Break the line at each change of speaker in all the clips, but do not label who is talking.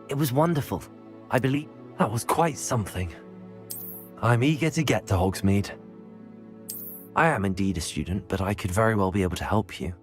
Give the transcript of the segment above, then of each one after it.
It was wonderful. I believe...
That was quite something. I'm eager to get to Hogsmeade.
I am indeed a student, but I could very well be able to help you.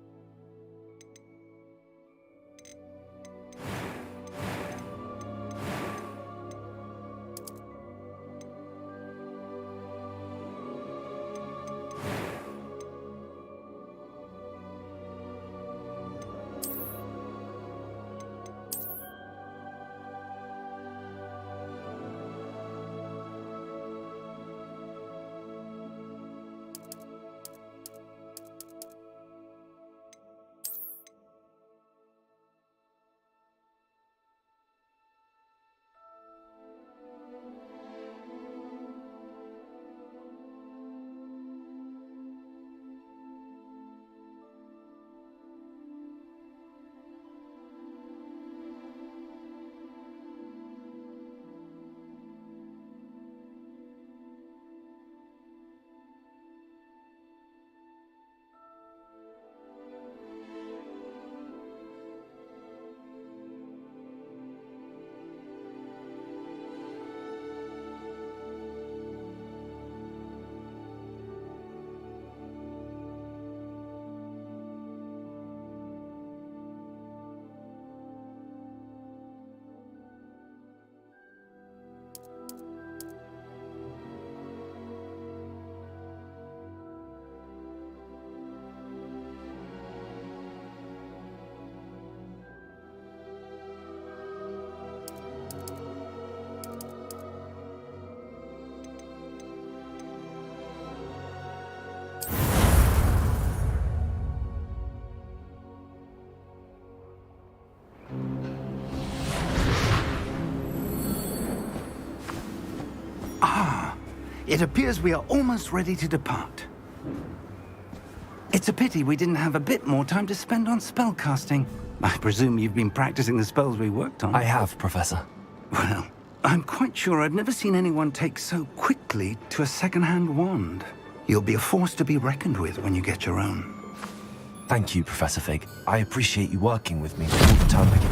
It appears we are almost ready to depart. It's a pity we didn't have a bit more time to spend on spellcasting. I presume you've been practicing the spells we worked on.
I have, Professor.
Well, I'm quite sure I've never seen anyone take so quickly to a second-hand wand. You'll be a force to be reckoned with when you get your own.
Thank you, Professor Fig. I appreciate you working with me all the time I can.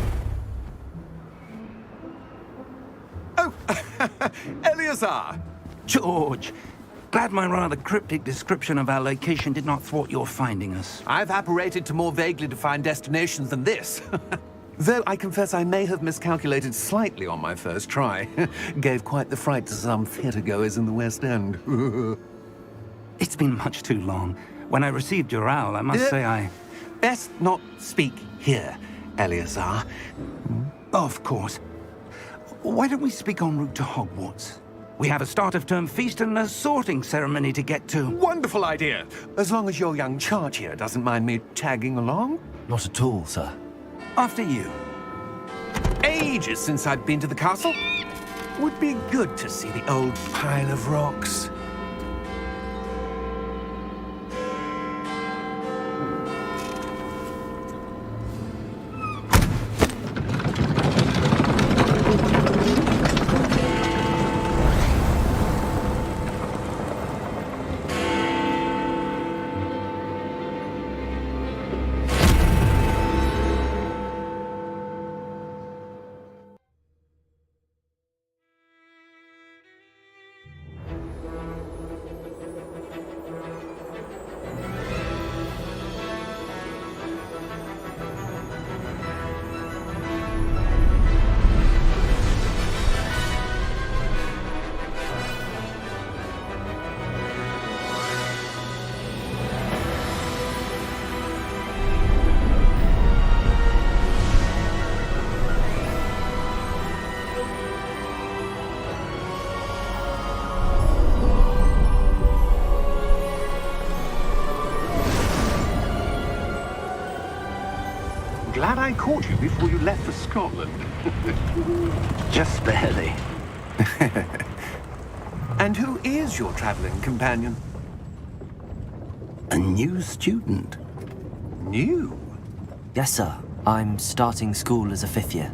Oh, 𝕰𝖆𝖆𝖍!
George, glad my rather cryptic description of our location did not thwart your finding us.
I've apparated to more vaguely defined destinations than this. Though I confess I may have miscalculated slightly on my first try. Gave quite the fright to some theatre-goers in the West End.
It's been much too long. When I received your owl, I must say I...
Best not speak here, 𝕰𝖆𝖆𝖍.
Of course. Why don't we speak en route to Hogwarts? We have a start-of-term feast and a sorting ceremony to get to.
Wonderful idea! As long as your young charge here doesn't mind me tagging along.
Not at all, sir.
After you.
Ages since I'd been to the castle. Would be good to see the old pile of rocks. Glad I caught you before you left for Scotland.
Just barely.
And who is your traveling companion?
A new student.
New?
Yes, sir. I'm starting school as a 5th year.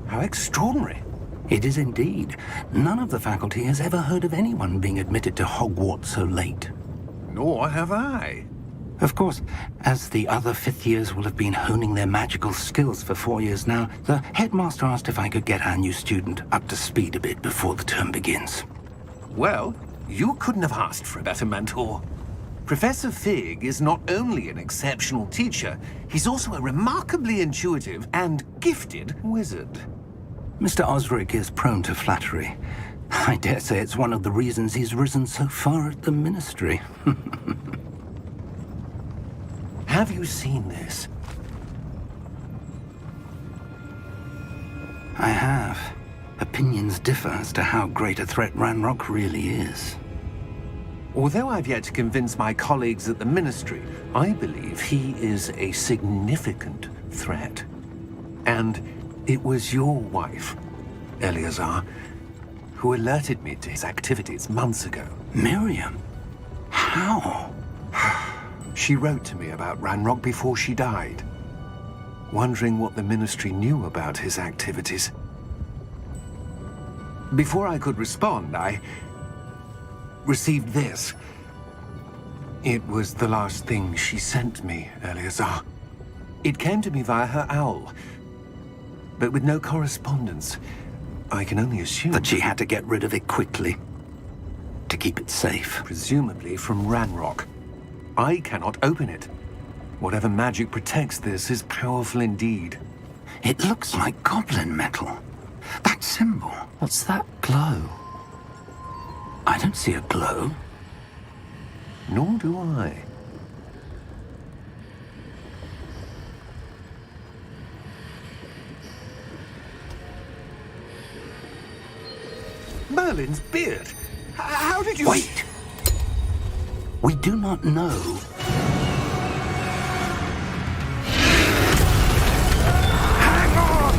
How extraordinary.
It is indeed. None of the faculty has ever heard of anyone being admitted to Hogwarts so late.
Nor have I.
Of course, as the other 5th years will have been honing their magical skills for 4 years now, the headmaster asked if I could get our new student up to speed a bit before the term begins.
Well, you couldn't have asked for a better mentor. Professor Fig is not only an exceptional teacher, he's also a remarkably intuitive and gifted wizard.
Mr. 𝕬𝖆𝖎𝖐 is prone to flattery. I dare say it's one of the reasons he's risen so far at the ministry.
Have you seen this?
I have. Opinions differ as to how great a threat Ranrock really is.
Although I've yet to convince my colleagues at the Ministry, I believe he is a significant threat. And it was your wife, 𝕰𝖆𝖆𝖍, who alerted me to his activities months ago.
Miriam? How?
She wrote to me about Ranrock before she died, wondering what the Ministry knew about his activities. Before I could respond, I received this. It was the last thing she sent me, 𝕰𝖆𝖆𝖍. It came to me via her owl, but with no correspondence. I can only assume
That she had to get rid of it quickly, to keep it safe.
presumably from Ranrock. I cannot open it. Whatever magic protects this is powerful indeed.
It looks like goblin metal. That symbol.
What's that glow?
I don't see a glow.
Nor do I. Merlin's beard. How did you...
Wait! We do not know.
Hang on!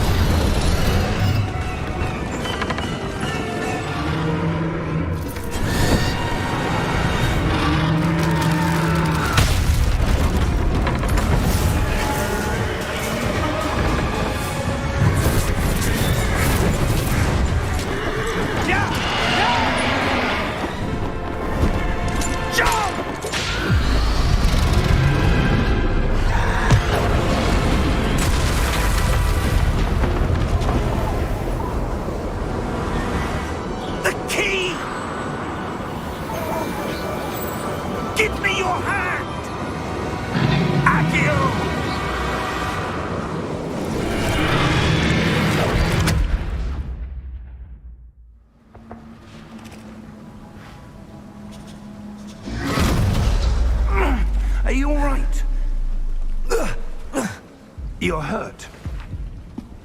you're hurt.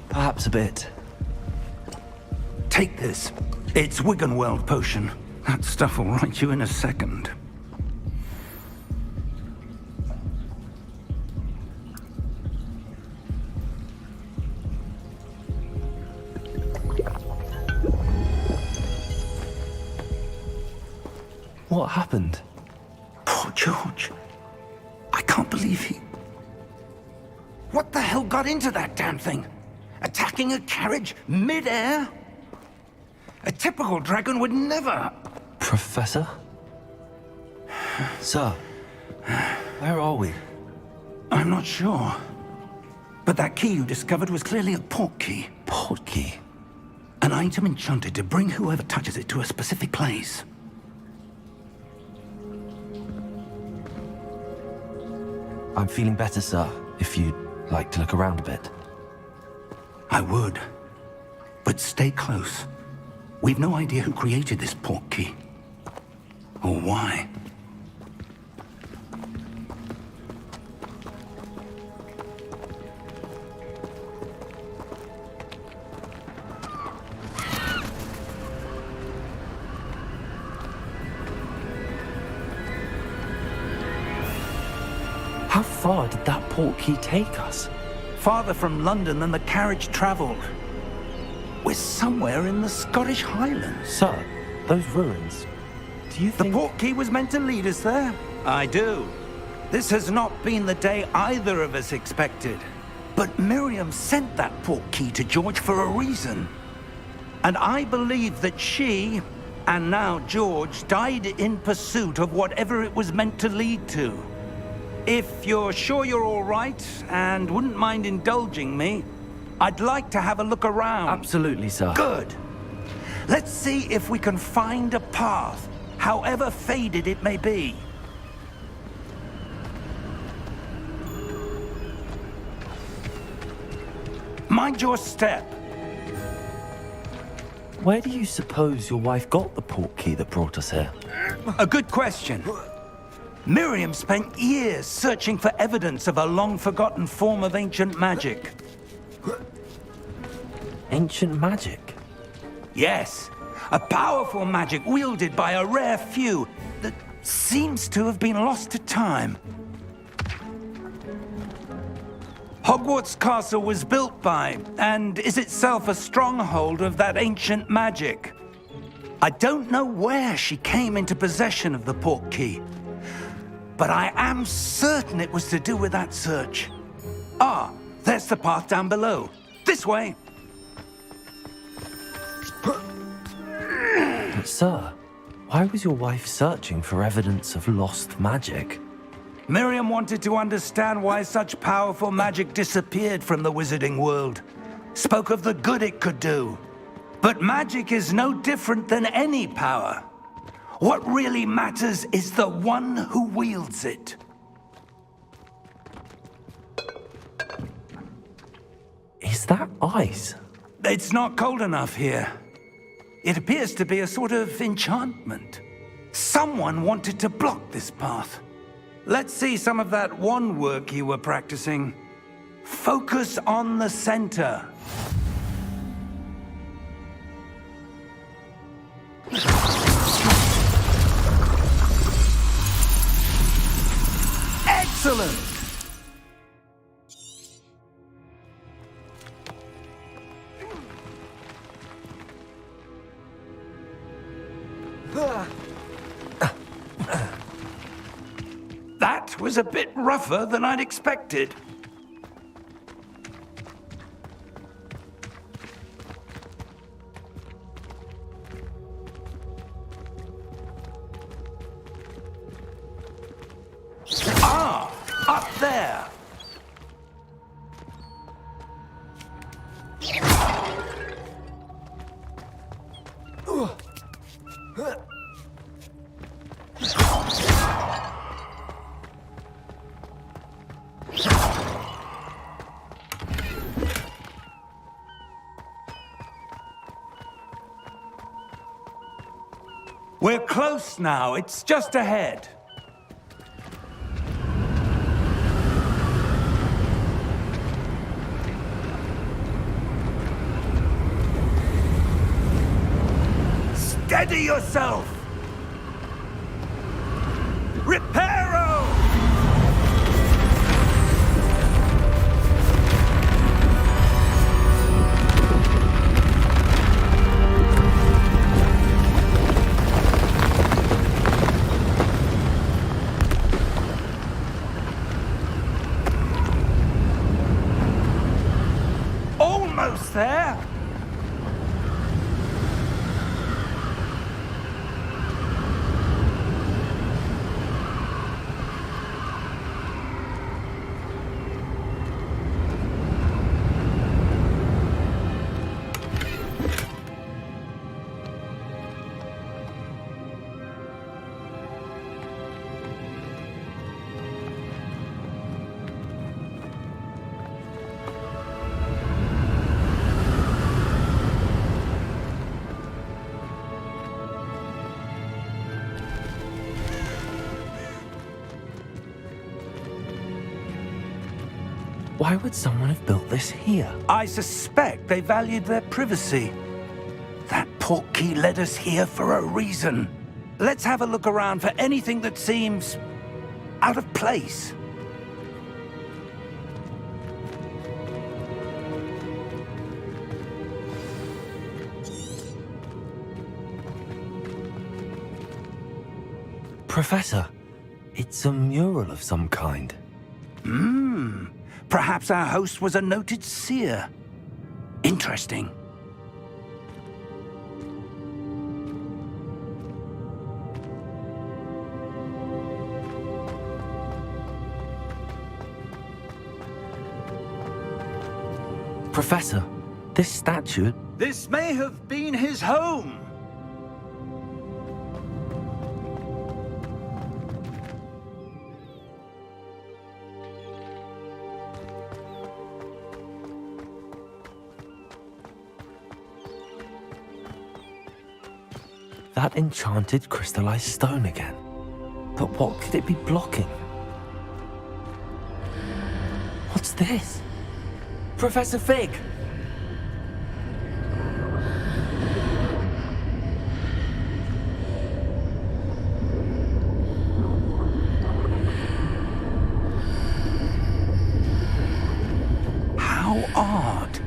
Perhaps a bit.
Take this. It's 𝕮𝖚𝖆𝖎𝖆 potion. That stuff will right you in a second.
What happened?
Poor George. I can't believe he... What the hell got into that damn thing? Attacking a carriage mid-air? A typical dragon would never...
Professor? Sir, where are we?
I'm not sure. But that key you discovered was clearly a port key.
Port key?
An item enchanted to bring whoever touches it to a specific place.
I'm feeling better, sir, if you'd like to look around a bit.
I would. But stay close. We've no idea who created this port key. Or why.
How far did that port key take us?
Farther from London than the carriage traveled. We're somewhere in the Scottish Highlands.
Sir, those ruins, do you think...
The port key was meant to lead us there? I do. This has not been the day either of us expected. But Miriam sent that port key to George for a reason. And I believe that she, and now George, died in pursuit of whatever it was meant to lead to. If you're sure you're all right, and wouldn't mind indulging me, I'd like to have a look around.
Absolutely, sir.
Good. Let's see if we can find a path, however faded it may be. Mind your step.
Where do you suppose your wife got the port key that brought us here?
A good question. Miriam spent years searching for evidence of a long-forgotten form of ancient magic.
Ancient magic?
Yes, a powerful magic wielded by a rare few that seems to have been lost to time. Hogwarts Castle was built by, and is itself a stronghold of that ancient magic. I don't know where she came into possession of the port key, but I am certain it was to do with that search. Ah, there's the path down below. This way.
But sir, why was your wife searching for evidence of lost magic?
Miriam wanted to understand why such powerful magic disappeared from the wizarding world. Spoke of the good it could do. But magic is no different than any power. What really matters is the one who wields it.
Is that ice?
It's not cold enough here. It appears to be a sort of enchantment. Someone wanted to block this path. Let's see some of that wand work you were practicing. Focus on the center. Excellent! That was a bit rougher than I'd expected. Ah, up there. We're close now. It's just ahead. Steady yourself! Reparo! Almost there!
Why would someone have built this here?
I suspect they valued their privacy. That portkey led us here for a reason. Let's have a look around for anything that seems out of place.
Professor, it's a mural of some kind.
Perhaps our host was a noted seer. Interesting.
Professor, this statue...
This may have been his home.
That enchanted crystallized stone again. But what could it be blocking? What's this? Professor Fig!
How odd.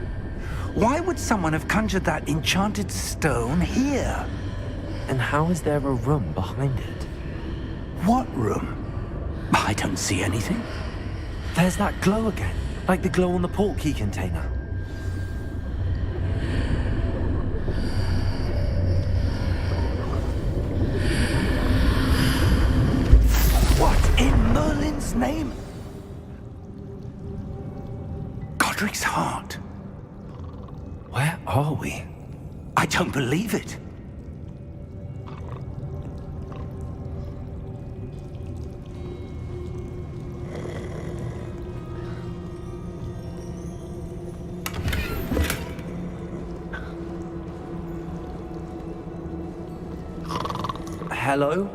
Why would someone have conjured that enchanted stone here?
And how is there a room behind it?
What room? I don't see anything.
There's that glow again, like the glow on the portkey container.
What in Merlin's name? Godric's heart.
Where are we?
I don't believe it.
Hello?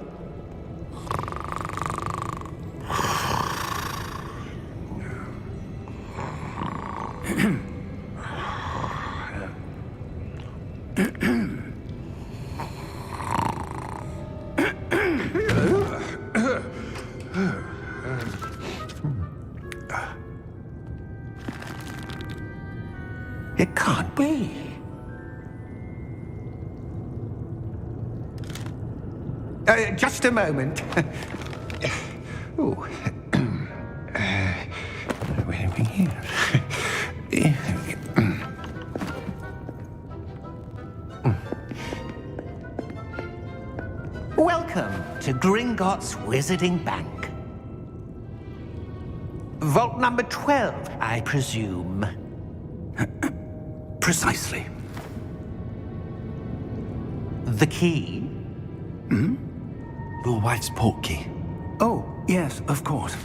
It can't be. Just a moment. Oh. Where are we here?
Welcome to Gringotts Wizarding Bank. Vault number 12, I presume.
Precisely.
The key?
Your wife's portkey.
Oh, yes, of course.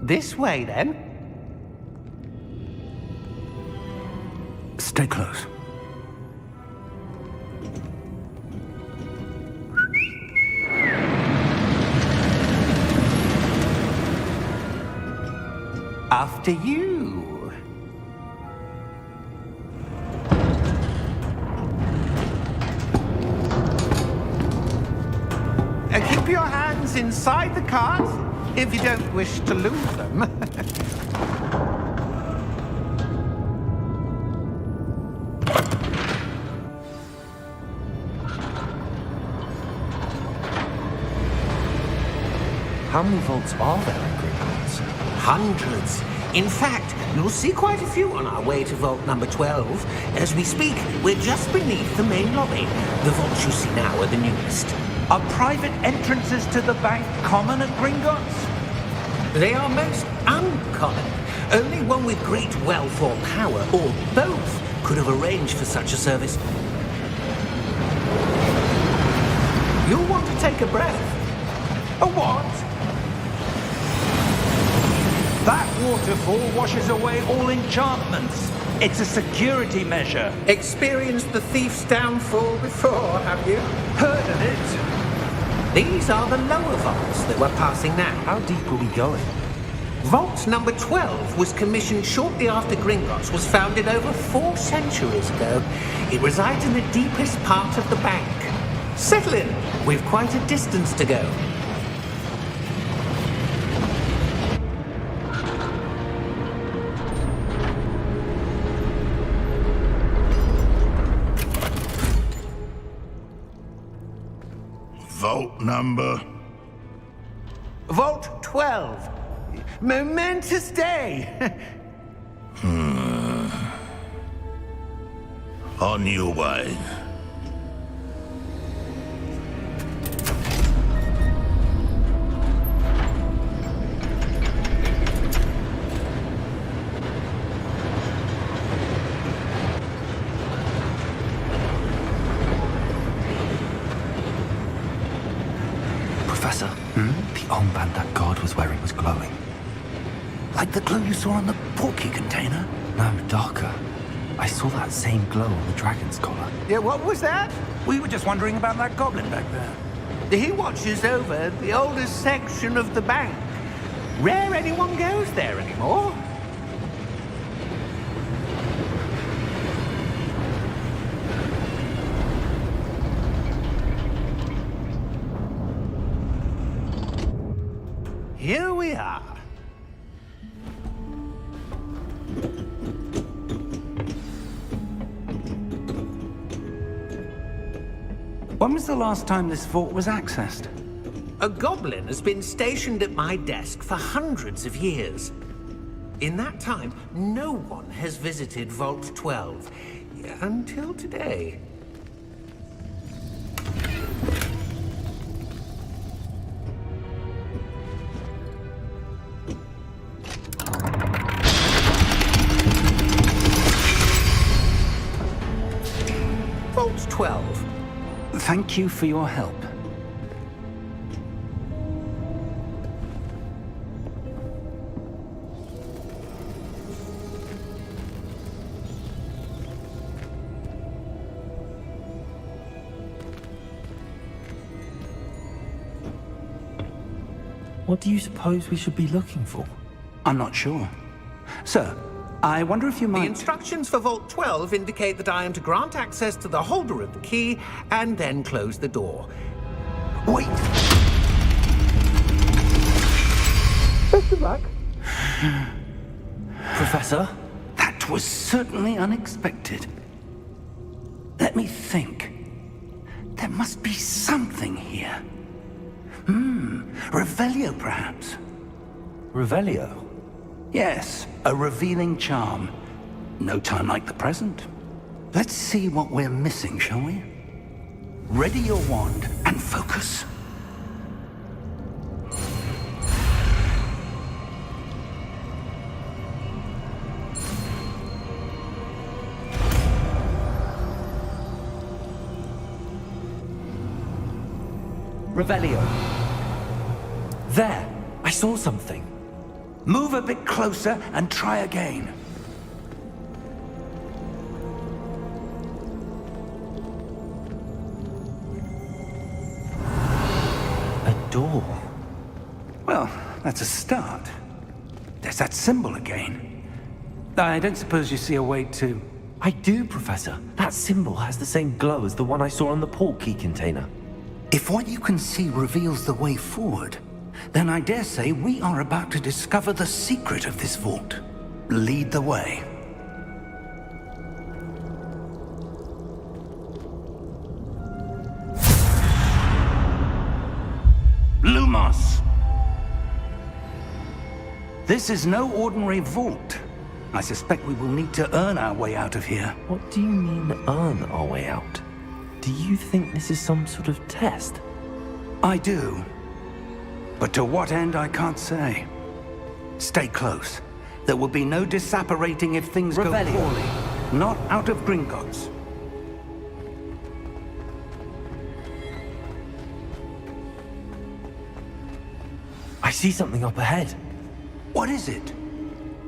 This way, then.
Stay close.
After you.
inside the cart, if you don't wish to lose them.
How many vaults are there in Gringotts?
Hundreds. In fact, you'll see quite a few on our way to vault number 12. As we speak, we're just beneath the main lobby. The vaults you see now are the newest.
Are private entrances to the bank common at Gringotts?
They are most uncommon. Only one with great wealth or power, or both, could have arranged for such a service. You'll want to take a breath.
A what? That waterfall washes away all enchantments. It's a security measure.
Experienced the thief's downfall before, have you?
Heard of it?
These are the lower vaults that we're passing now.
How deep are we going?
Vault number 12 was commissioned shortly after Gringotts was founded over 4 centuries ago. It resides in the deepest part of the bank. Settle in. We've quite a distance to go.
Vault number?
Vault 12. Momentous day.
On your way.
Professor, the armband that guard was wearing was glowing.
Like the glow you saw on the portkey container?
No, darker. I saw that same glow on the dragon's collar.
Yeah, what was that?
We were just wondering about that goblin back there.
He watches over the oldest section of the bank. Rare anyone goes there anymore. Here we are.
When was the last time this vault was accessed?
A goblin has been stationed at my desk for hundreds of years. In that time, no one has visited Vault 12. Until today. Vault 12.
Thank you for your help.
What do you suppose we should be looking for?
I'm not sure. Sir, I wonder if you
The
might...
instructions for Vault 12 indicate that I am to grant access to the holder of the key and then close the door.
Wait!
Best of luck.
Professor?
That was certainly unexpected. Let me think. There must be something here. 𝕰𝖆𝖍𝖆𝖊𝖘, perhaps.
Revelio?
Yes, a revealing charm. No time like the present. Let's see what we're missing, shall we? Ready your wand and focus.
Revelio. There! I saw something.
Move a bit closer and try again.
A door.
Well, that's a start. There's that symbol again. I don't suppose you see a way to...
I do, Professor. That symbol has the same glow as the one I saw on the portkey container.
If what you can see reveals the way forward, then I dare say we are about to discover the secret of this vault. Lead the way. Lumos! This is no ordinary vault. I suspect we will need to earn our way out of here.
What do you mean, earn our way out? Do you think this is some sort of test?
I do. But to what end, I can't say. Stay close. There will be no disapparating if things go poorly. Not out of Gringotts.
I see something up ahead.
What is it?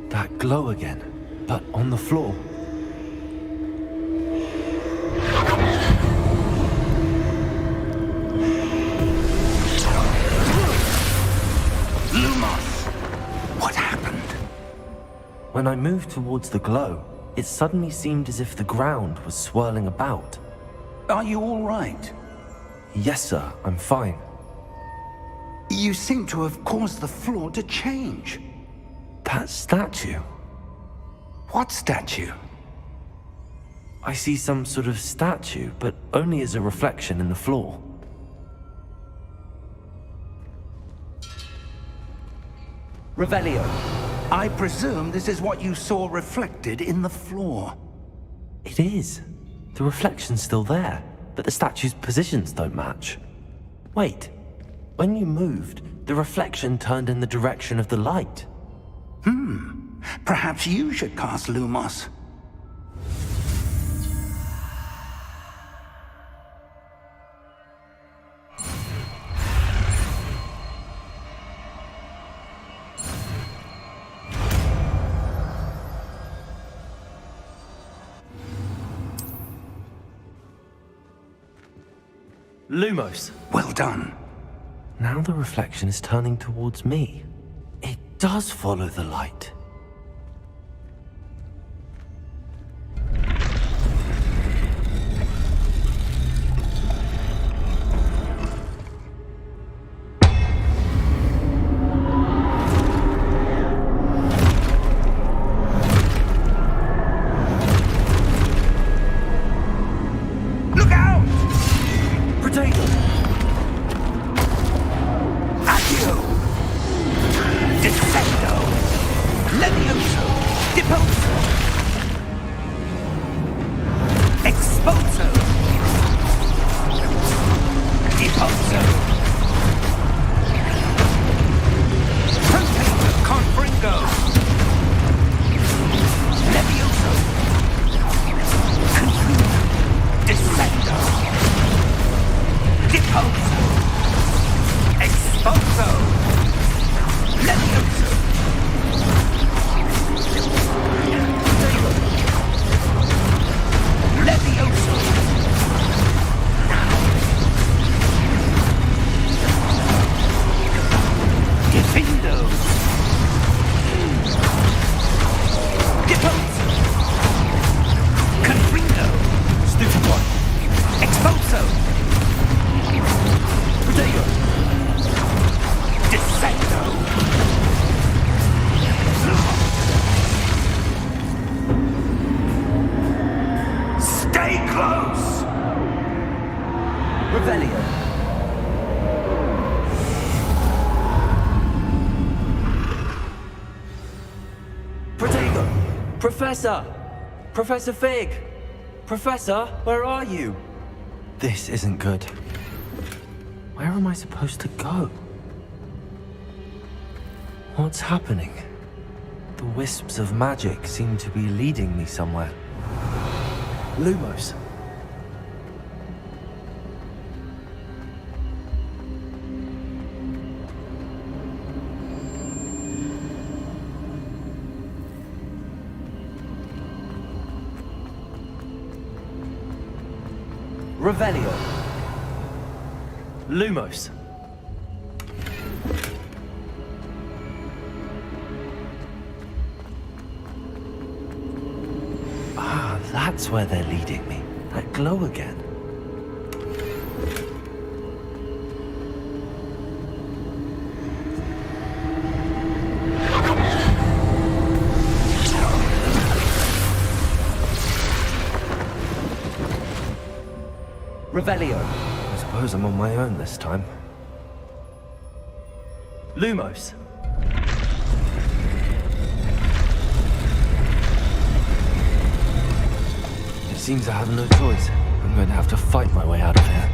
That glow again, but on the floor.
Lumos! What happened?
When I moved towards the glow, it suddenly seemed as if the ground was swirling about.
Are you all right?
Yes, sir, I'm fine.
You seem to have caused the floor to change.
That statue.
What statue?
I see some sort of statue, but only as a reflection in the floor.
Revelio.
I presume this is what you saw reflected in the floor.
It is. The reflection's still there, but the statue's positions don't match. Wait. When you moved, the reflection turned in the direction of the light.
Perhaps you should cast Lumos.
Lumos.
Well done.
Now the reflection is turning towards me. It does follow the light.
Look out!
Potato!
Accio! Descendo! Levioso! Deposo! Exposo! Deposo! Potato Confringo! Levioso! Confringo! Descendo! Deposo! Exposo! Levioso! Levioso! Defendo! Deposo! Confringo!
Stupid one!
Exposo!
Potato!
Descendo! Stay close!
Revelio.
Potato! Professor! Professor Fig! Professor, where are you? This isn't good. Where am I supposed to go? What's happening? The wisps of magic seem to be leading me somewhere. Lumos.
Revelio.
Lumos. Ah, that's where they're leading me. That glow again. Revelio.
I suppose I'm on my own this time.
Lumos.
It seems I have no choice. I'm going to have to fight my way out of here.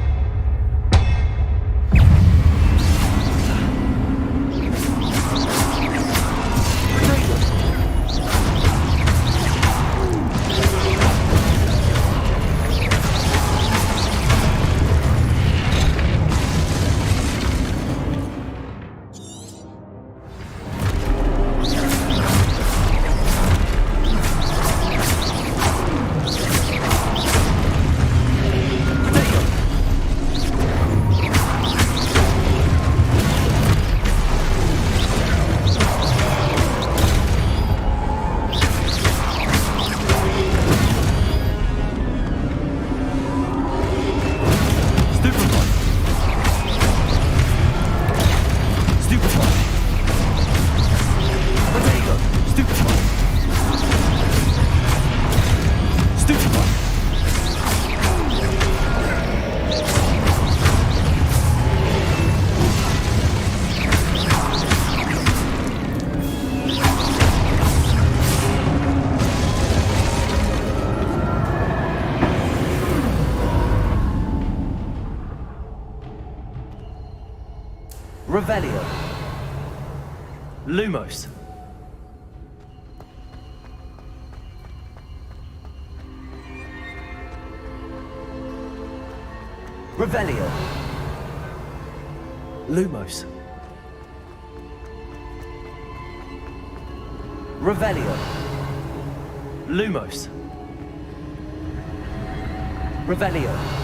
Revelio. Lumos. Revelio. Lumos. Revelio. Lumos. Revelio.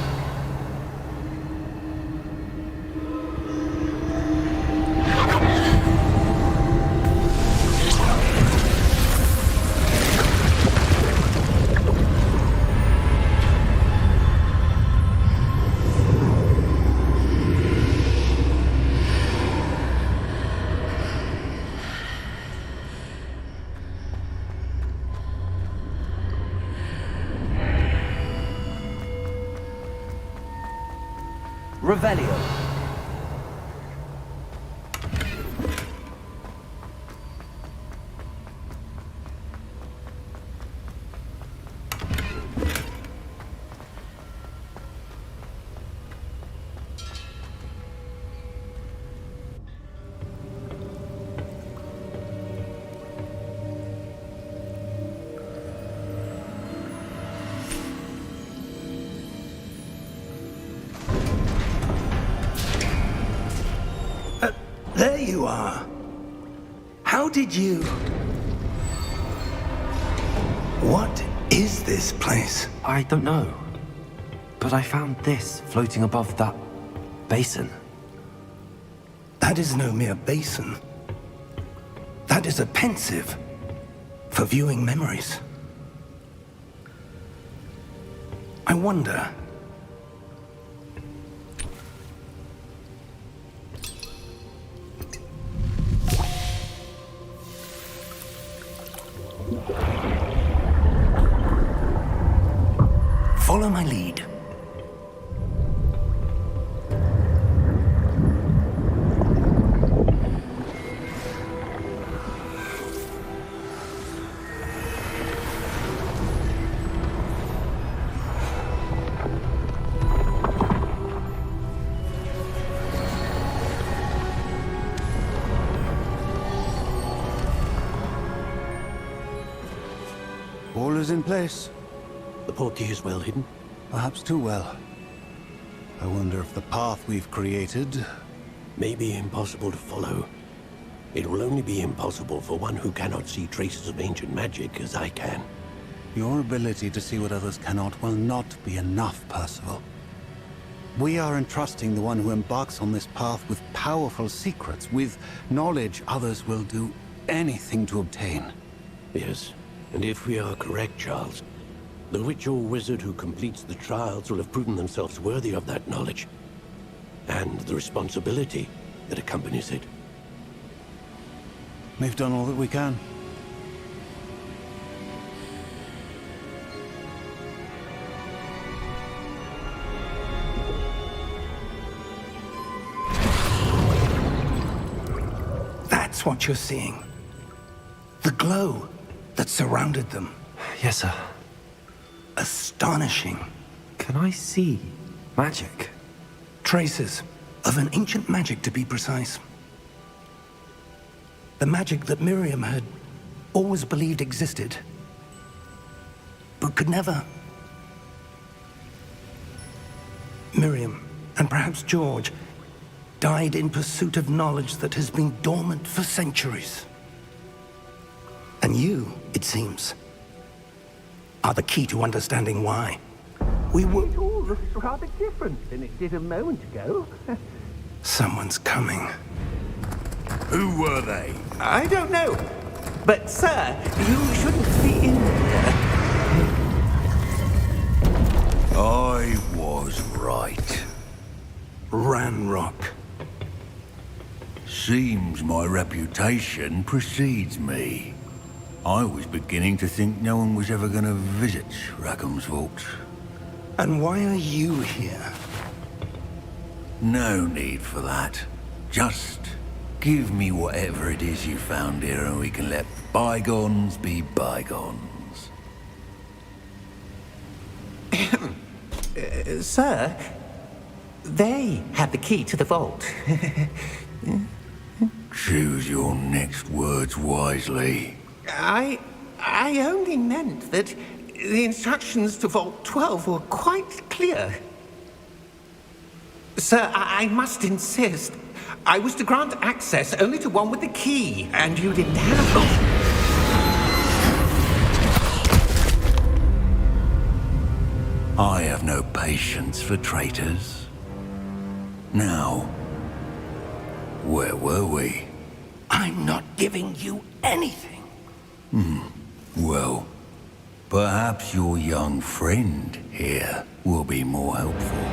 Revelio.
There you are. How did you... What is this place?
I don't know. But I found this floating above that basin.
That is no mere basin. That is a pensive for viewing memories. I wonder... Follow my lead.
All is in place.
The portkey is well hidden.
Perhaps too well. I wonder if the path we've created...
May be impossible to follow. It will only be impossible for one who cannot see traces of ancient magic as I can.
Your ability to see what others cannot will not be enough, Percival. We are entrusting the one who embarks on this path with powerful secrets, with knowledge others will do anything to obtain.
Yes, and if we are correct, Charles, the witch or wizard who completes the trials will have proven themselves worthy of that knowledge, and the responsibility that accompanies it.
We've done all that we can.
That's what you're seeing. The glow that surrounded them.
Yes, sir.
Astonishing.
Can I see magic?
Traces of an ancient magic, to be precise. The magic that Miriam had always believed existed, but could never. Miriam, and perhaps George, died in pursuit of knowledge that has been dormant for centuries. And you, it seems, are the key to understanding why. We were...
It all looks rather different than it did a moment ago.
Someone's coming.
Who were they?
I don't know. But, sir, you shouldn't be in here.
I was right.
Ranrock.
Seems my reputation precedes me. I was beginning to think no one was ever going to visit Rackham's vault.
And why are you here?
No need for that. Just give me whatever it is you found here and we can let bygones be bygones.
Sir, they had the key to the vault.
Choose your next words wisely.
I only meant that the instructions to Vault 12 were quite clear. Sir, I must insist. I was to grant access only to one with the key, and you didn't have it.
I have no patience for traitors. Now, where were we?
I'm not giving you anything.
Well, perhaps your young friend here will be more helpful.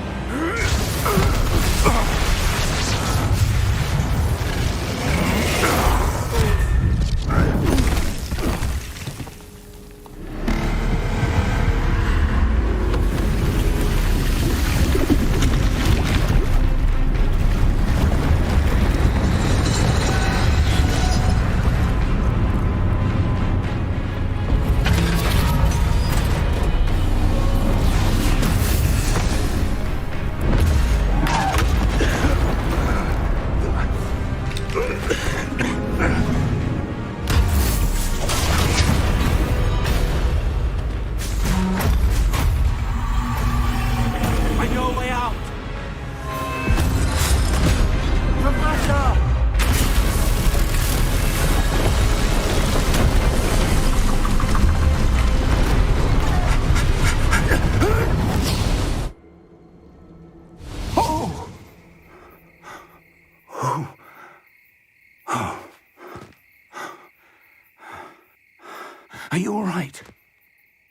Are you all right?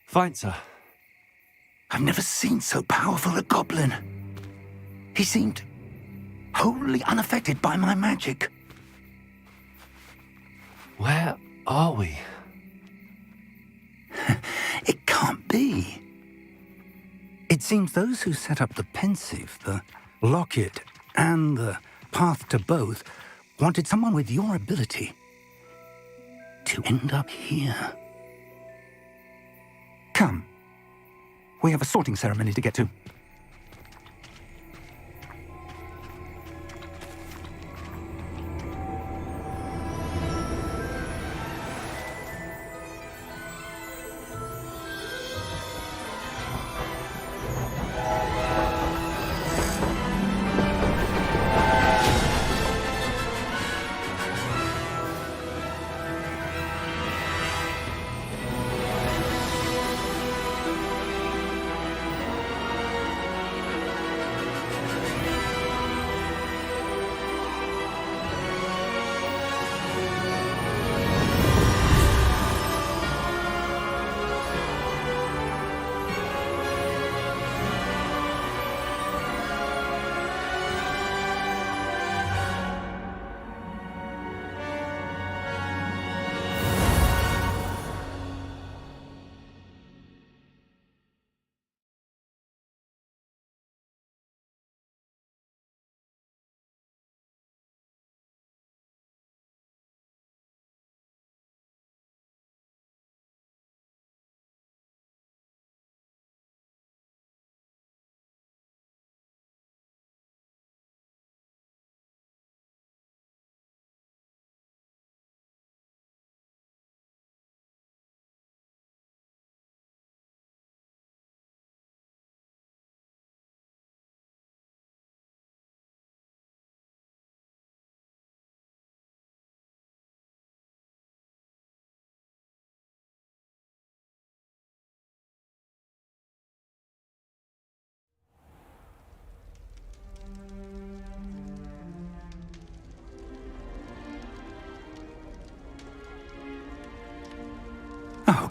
Fine, sir.
I've never seen so powerful a goblin. He seemed wholly unaffected by my magic.
Where are we?
It can't be. It seems those who set up the pensive, the locket, and the path to both wanted someone with your ability to end up here. Come. We have a sorting ceremony to get to.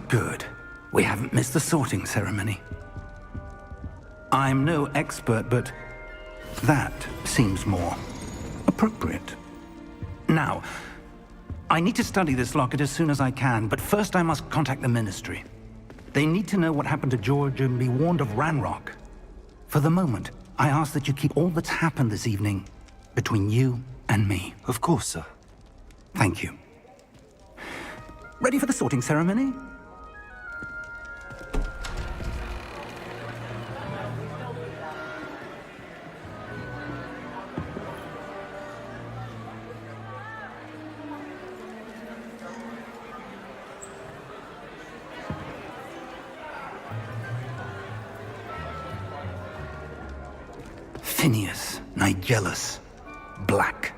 Good. We haven't missed the sorting ceremony. I'm no expert, but that seems more appropriate. Now, I need to study this locket as soon as I can, but first I must contact the Ministry. They need to know what happened to George and be warned of Ranrock. For the moment, I ask that you keep all that's happened this evening between you and me.
Of course, sir.
Thank you. Ready for the sorting ceremony? Phineas Nigellus Black.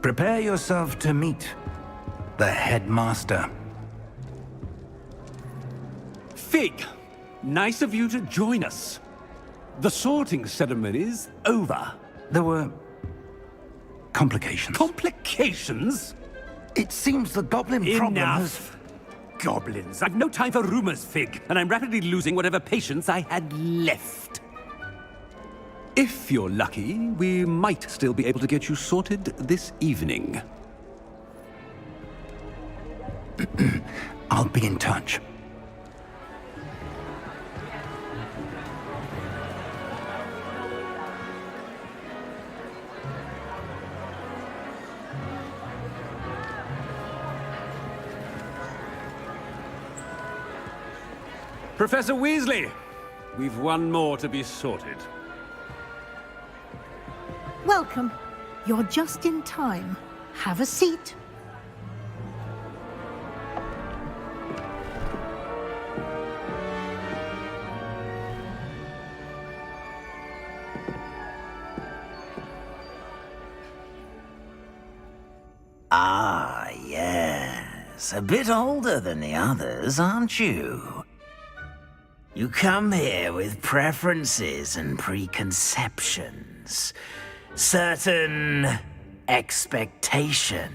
Prepare yourself to meet the headmaster.
Fig, nice of you to join us. The sorting ceremony's over.
There were complications.
Complications?
It seems the goblin problem has...
Enough! Goblins. I've no time for rumors, Fig, and I'm rapidly losing whatever patience I had left. If you're lucky, we might still be able to get you sorted this evening.
I'll be in touch.
Professor Weasley, we've one more to be sorted.
Welcome. You're just in time. Have a seat.
Ah, yes. A bit older than the others, aren't you? You come here with preferences and preconceptions. Certain expectations.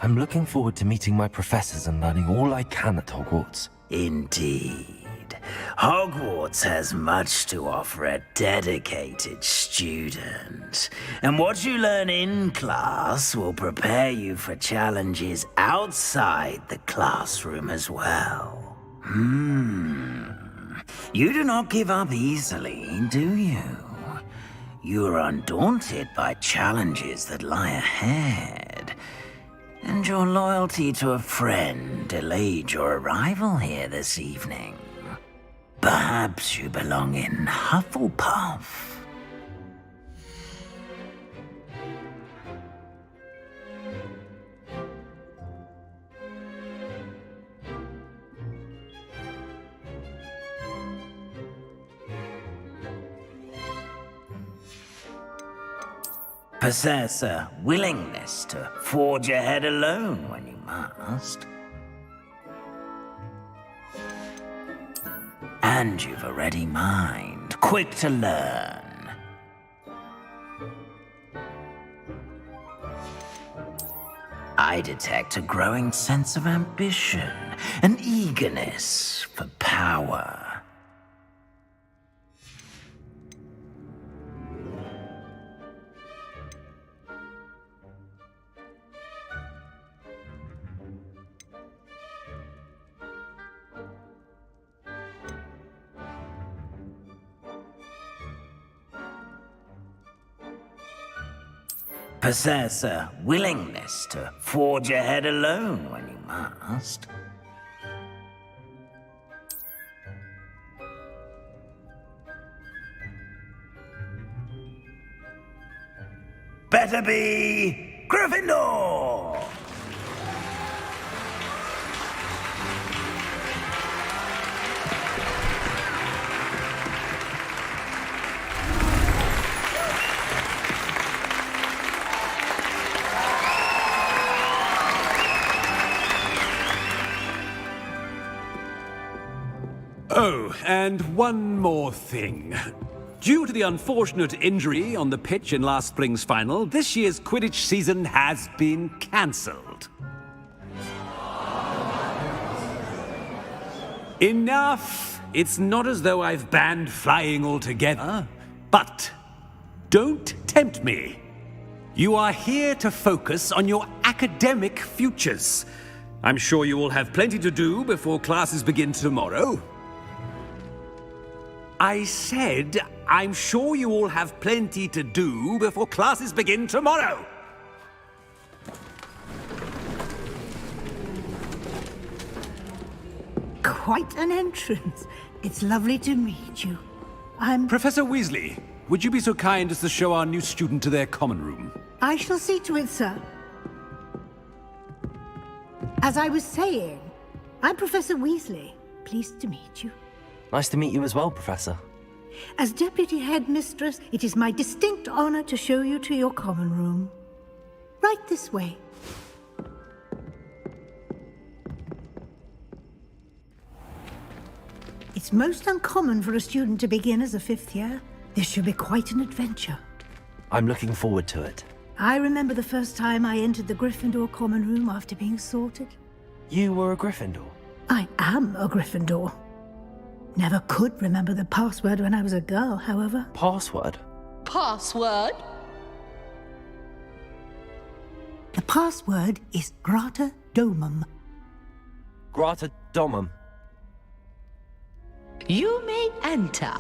I'm looking forward to meeting my professors and learning all I can at Hogwarts.
Indeed. Hogwarts has much to offer a dedicated student. And what you learn in class will prepare you for challenges outside the classroom as well. You do not give up easily, do you? You are undaunted by challenges that lie ahead. And your loyalty to a friend delayed your arrival here this evening. Perhaps you belong in Hufflepuff. Possess a willingness to forge ahead alone when you must. And you've a ready mind, quick to learn. I detect a growing sense of ambition, an eagerness for power. Possess a willingness to forge ahead alone when you must. Better be Gryffindor!
Oh, and one more thing.
Due to the unfortunate injury on the pitch in last spring's final, this year's Quidditch season has been cancelled. Enough! It's not as though I've banned flying altogether, but don't tempt me. You are here to focus on your academic futures. I'm sure you all have plenty to do before classes begin tomorrow. I said, I'm sure you all have plenty to do before classes begin tomorrow.
Quite an entrance. It's lovely to meet you.
Professor Weasley, would you be so kind as to show our new student to their common room?
I shall see to it, sir. As I was saying, I'm Professor Weasley. Pleased to meet you.
Nice to meet you as well, Professor.
As Deputy Headmistress, it is my distinct honor to show you to your common room. Right this way. It's most uncommon for a student to begin as a fifth year. This should be quite an adventure.
I'm looking forward to it.
I remember the first time I entered the Gryffindor common room after being sorted.
You were a Gryffindor?
I am a Gryffindor. Never could remember the password when I was a girl, however.
Password?
Password?
The password is Grata Domum.
Grata Domum.
You may enter.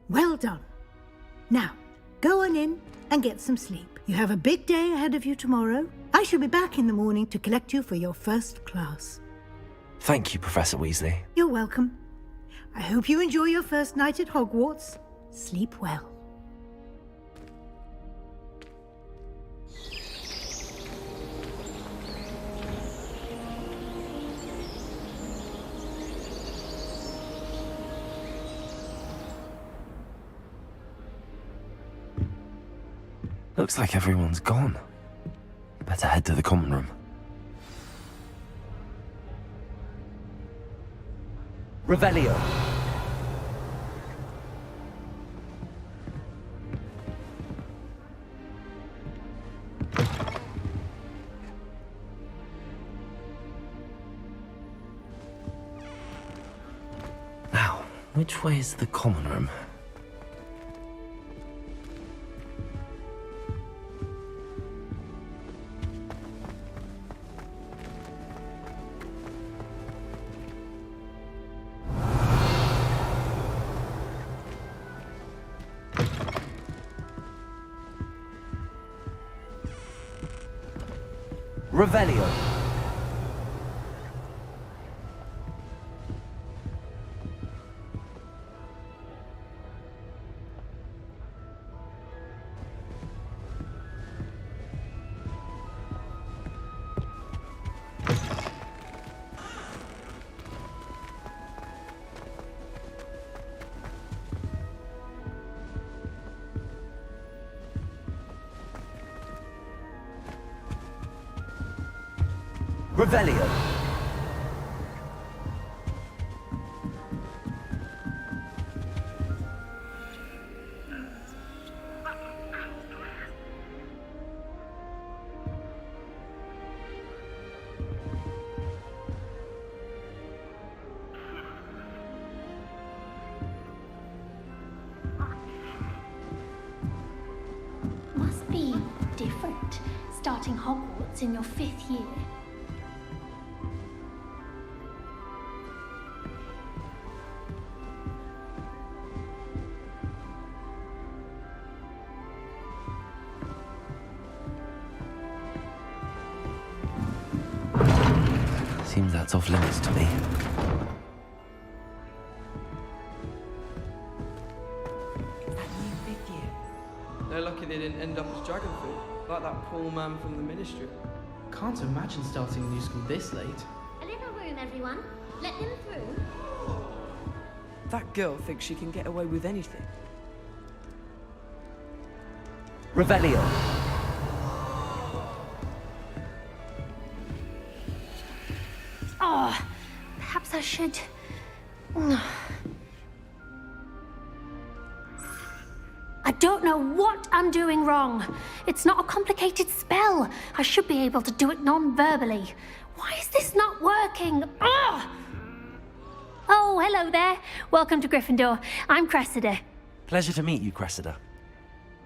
Well done. Now, go on in and get some sleep. You have a big day ahead of you tomorrow. I shall be back in the morning to collect you for your first class.
Thank you, Professor Weasley.
You're welcome. I hope you enjoy your first night at Hogwarts. Sleep well.
Looks like everyone's gone. Better head to the common room. Revelio. Now, which way is the common room? Revelio. Revelio.
Must be different, starting Hogwarts in your 5th year.
Seems that's off limits to me.
They're lucky they didn't end up as Dragonford, like that poor man from the Ministry.
Can't imagine starting a new school this late.
A little room, everyone. Let them through.
That girl thinks she can get away with anything.
Revelio.
Oh, perhaps Perhaps I should... I don't know what I'm doing wrong. It's not a complicated spell. I should be able to do it non-verbally. Why is this not working? Ugh! Oh, hello there. Welcome to Gryffindor. I'm 𝕮𝕬𝕬𝕬.
Pleasure to meet you, 𝕮𝕬𝕬𝕬.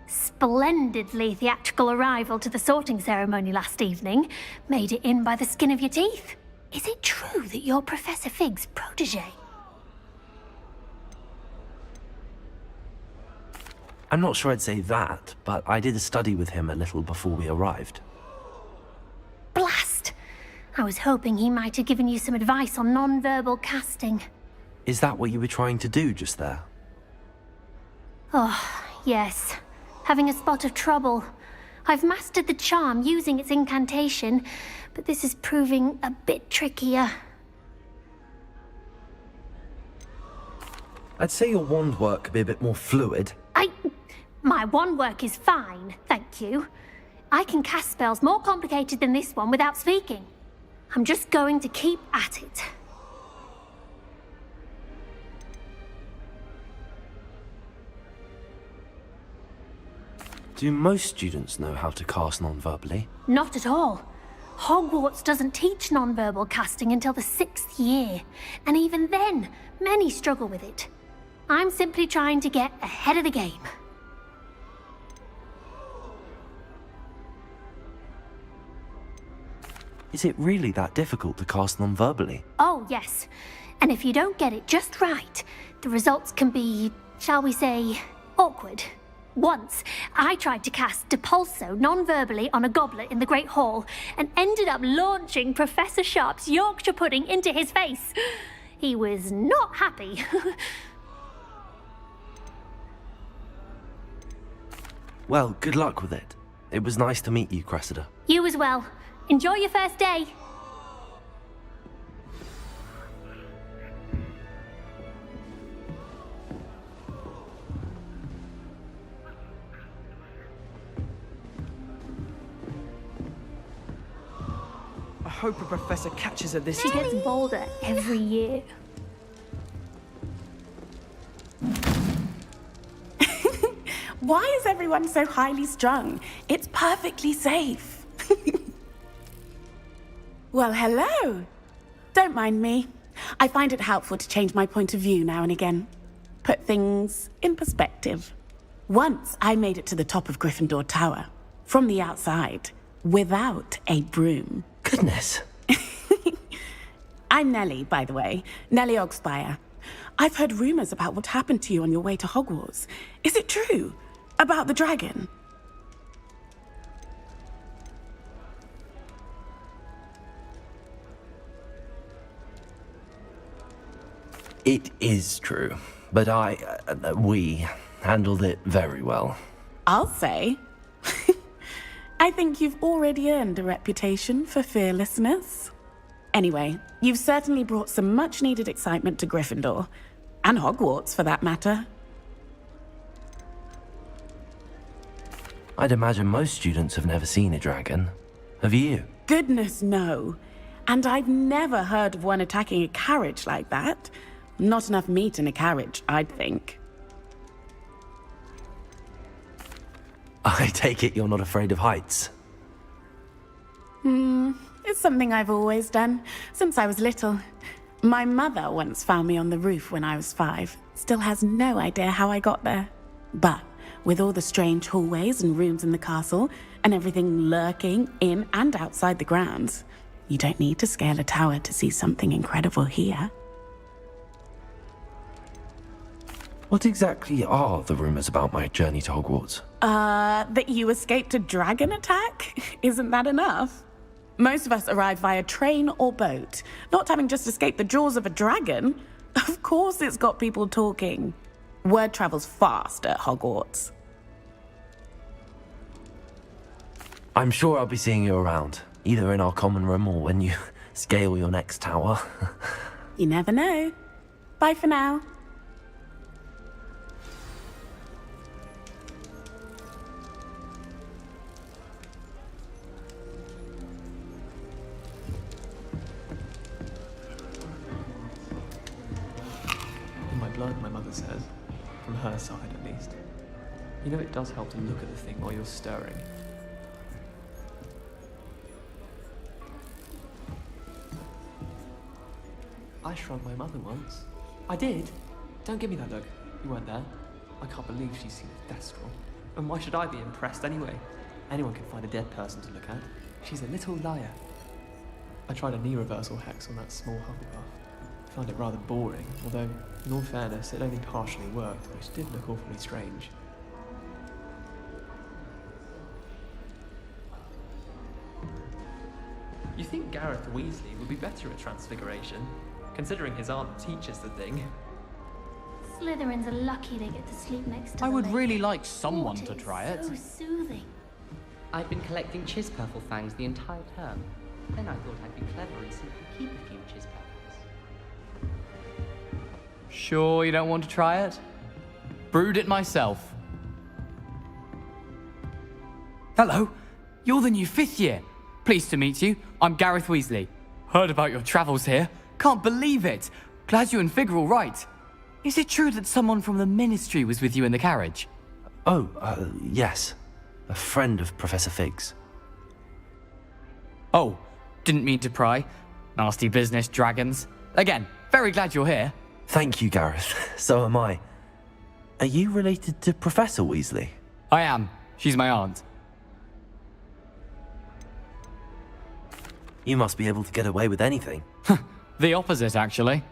Splendidly theatrical arrival to the sorting ceremony last evening. Made it in by the skin of your teeth. Is it true that you're Professor Fig's protege?
I'm not sure I'd say that, but I did study with him a little before we arrived.
Blast! I was hoping he might have given you some advice on non-verbal casting.
Is that what you were trying to do just there?
Oh, yes. Having a spot of trouble. I've mastered the charm using its incantation, but this is proving a bit trickier.
I'd say your wand work could be a bit more fluid.
My wand work is fine, thank you. I can cast spells more complicated than this one without speaking. I'm just going to keep at it.
Do most students know how to cast non-verbally?
Not at all. Hogwarts doesn't teach non-verbal casting until the 6th year, and even then, many struggle with it. I'm simply trying to get ahead of the game.
Is it really that difficult to cast non-verbally?
Oh, yes. And if you don't get it just right, the results can be, shall we say, awkward. Once, I tried to cast 𝕮𝕐𝕐 non-verbally on a goblet in the Great Hall and ended up launching Professor Sharp's Yorkshire pudding into his face. He was not happy.
Well, good luck with it. It was nice to meet you, 𝕮𝕬𝕬𝕬.
You as well. Enjoy your first day.
I hope a professor catches her this time.
She gets bolder every year.
Why is everyone so highly strung? It's perfectly safe. Well, hello. Don't mind me. I find it helpful to change my point of view now and again. Put things in perspective. Once I made it to the top of Gryffindor Tower, from the outside, without a broom.
Goodness.
I'm Nellie, by the way. 𝕮𝖆𝖎𝖎𝖊𝖈�. I've heard rumors about what happened to you on your way to Hogwarts. Is it true? About the dragon?
It is true, but we handled it very well.
I'll say. I think you've already earned a reputation for fearlessness. Anyway, you've certainly brought some much-needed excitement to Gryffindor. And Hogwarts, for that matter.
I'd imagine most students have never seen a dragon. Have you?
Goodness, no. And I've never heard of one attacking a carriage like that. Not enough meat in a carriage, I'd think.
I take it you're not afraid of heights?
It's something I've always done, since I was little. My mother once found me on the roof when I was 5. Still has no idea how I got there. But with all the strange hallways and rooms in the castle, and everything lurking in and outside the grounds, you don't need to scale a tower to see something incredible here.
What exactly are the rumors about my journey to Hogwarts?
That you escaped a dragon attack? Isn't that enough? Most of us arrive via train or boat, not having just escaped the jaws of a dragon. Of course it's got people talking. Word travels fast at Hogwarts.
I'm sure I'll be seeing you around, either in our common room or when you scale your next tower.
You never know. Bye for now.
mother says. From her side, at least. You know, it does help to look at the thing while you're stirring. I shrugged my mother once. I did. Don't give me that look. You weren't there. I can't believe she's seen a Thestral. And why should I be impressed anyway? Anyone can find a dead person to look at. She's a little liar. I tried a knee reversal hex on that small Hufflepuff. Found it rather boring, although, in all fairness, it only partially worked, which did look awfully strange. You think Gareth Weasley would be better at Transfiguration, considering his aunt teaches the thing.
Slytherins are lucky they get to sleep next to
I
the
would
lake.
really like someone
Water
to
is
try it.
So soothing.
I've been collecting Chispurple fangs the entire term. Then I thought I'd be clever and simply keep a few Chispurples.
Sure you don't want to try it? Brewed it myself. Hello, you're the new 5th year. Pleased to meet you. I'm Gareth Weasley. Heard about your travels here. Can't believe it. Glad you and Fig are all right. Is it true that someone from the Ministry was with you in the carriage?
Oh, yes. A friend of Professor Fig's.
Oh, didn't mean to pry. Nasty business, dragons. Again, very glad you're here.
Thank you, Gareth. So am I. Are you related to Professor Weasley?
I am. She's my aunt.
You must be able to get away with anything.
The opposite, actually.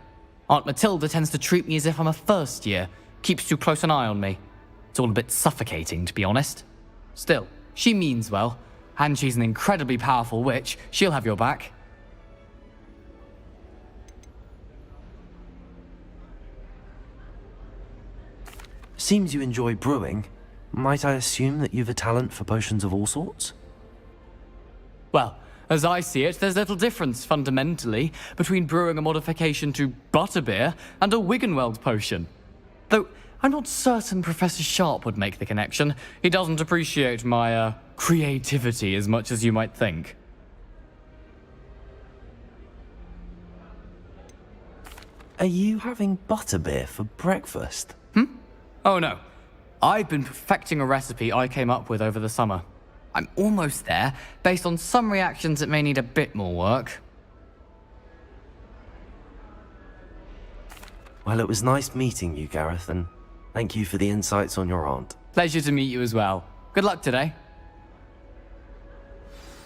Aunt Matilda tends to treat me as if I'm a first year. Keeps too close an eye on me. It's all a bit suffocating, to be honest. Still, she means well. And she's an incredibly powerful witch. She'll have your back.
Seems you enjoy brewing. Might I assume that you've a talent for potions of all sorts?
Well, as I see it, there's little difference, fundamentally, between brewing a modification to butterbeer and a Wiggenweld potion. Though, I'm not certain Professor Sharp would make the connection. He doesn't appreciate my, creativity as much as you might think.
Are you having butterbeer for breakfast?
Oh no. I've been perfecting a recipe I came up with over the summer. I'm almost there. Based on some reactions, it may need a bit more work.
Well, it was nice meeting you, Gareth, and thank you for the insights on your aunt.
Pleasure to meet you as well. Good luck today.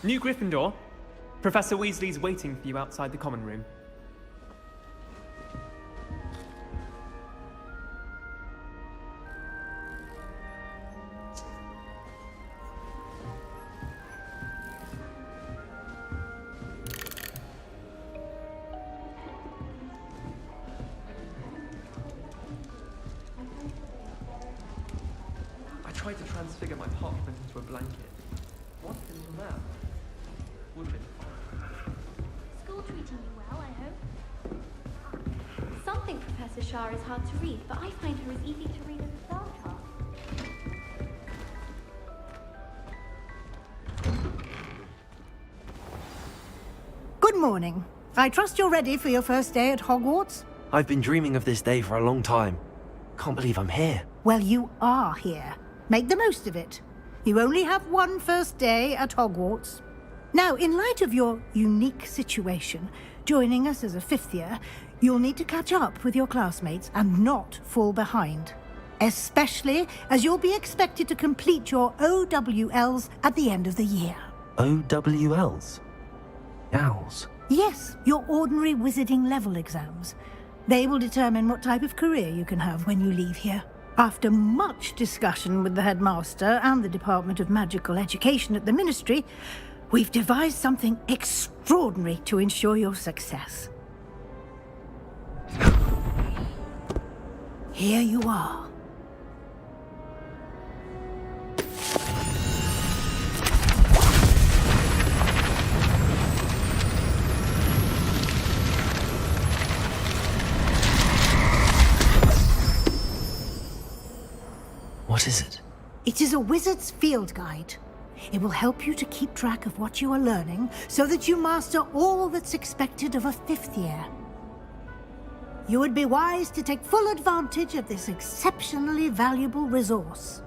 New Gryffindor. Professor Weasley's waiting for you outside the common room. I tried to transfigure my parchment into a blanket. What's the little man? Would have been fine.
School treating you well, I hope. Some think Professor Shah is hard to read, but I find her as easy to read as a Zardar.
Good morning. I trust you're ready for your first day at Hogwarts?
I've been dreaming of this day for a long time. Can't believe I'm here.
Well, you are here. Make the most of it. You only have one first day at Hogwarts. Now, in light of your unique situation, joining us as a 5th year, you'll need to catch up with your classmates and not fall behind. Especially as you'll be expected to complete your OWLs at the end of the year.
OWLs? Owls?
Yes, your ordinary wizarding level exams. They will determine what type of career you can have when you leave here. After much discussion with the headmaster and the Department of Magical Education at the Ministry, we've devised something extraordinary to ensure your success. Here you are.
What is it?
It is a wizard's field guide. It will help you to keep track of what you are learning so that you master all that's expected of a 5th year. You would be wise to take full advantage of this exceptionally valuable resource.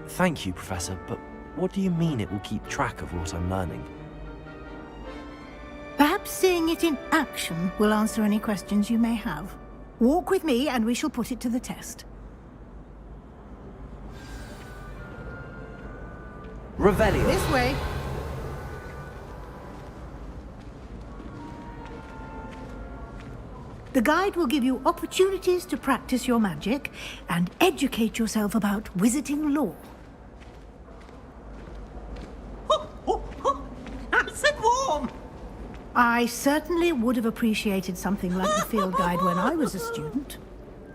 Thank you, Professor, but what do you mean it will keep track of what I'm learning?
Perhaps seeing it in action will answer any questions you may have. Walk with me and we shall put it to the test.
Revelio.
This way. The guide will give you opportunities to practice your magic and educate yourself about wizarding lore.
Nice and warm!
I certainly would have appreciated something like the field guide when I was a student.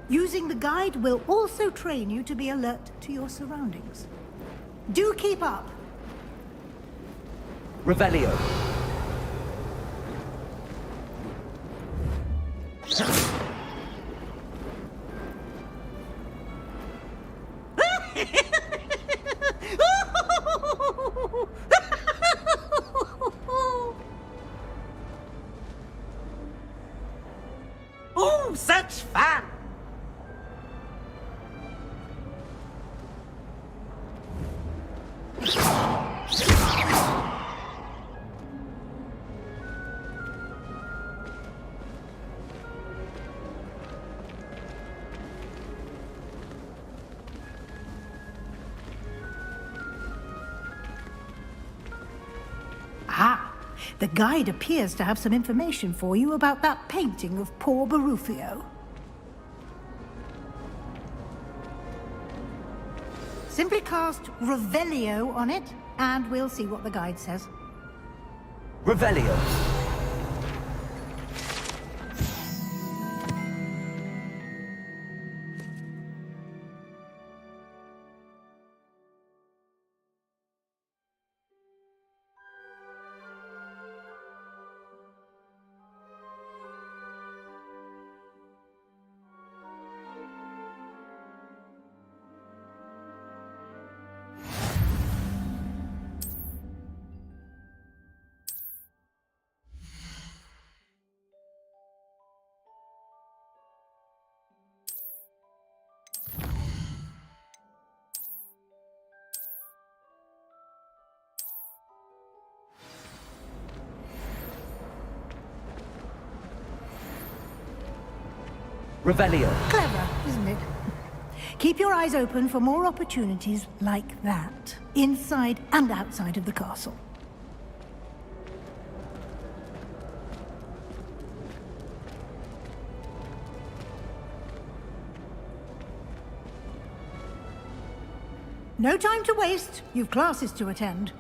Using the guide will also train you to be alert to your surroundings. Do keep up.
Revelio.
Oh, such fun!
Ah, the guide appears to have some information for you about that painting of poor 𝕵𝕉𝑚. Simply cast Revelio on it, and we'll see what the guide says.
Revelio. Revelio.
Clever, isn't it? Keep your eyes open for more opportunities like that, inside and outside of the castle. No time to waste. You've classes to attend.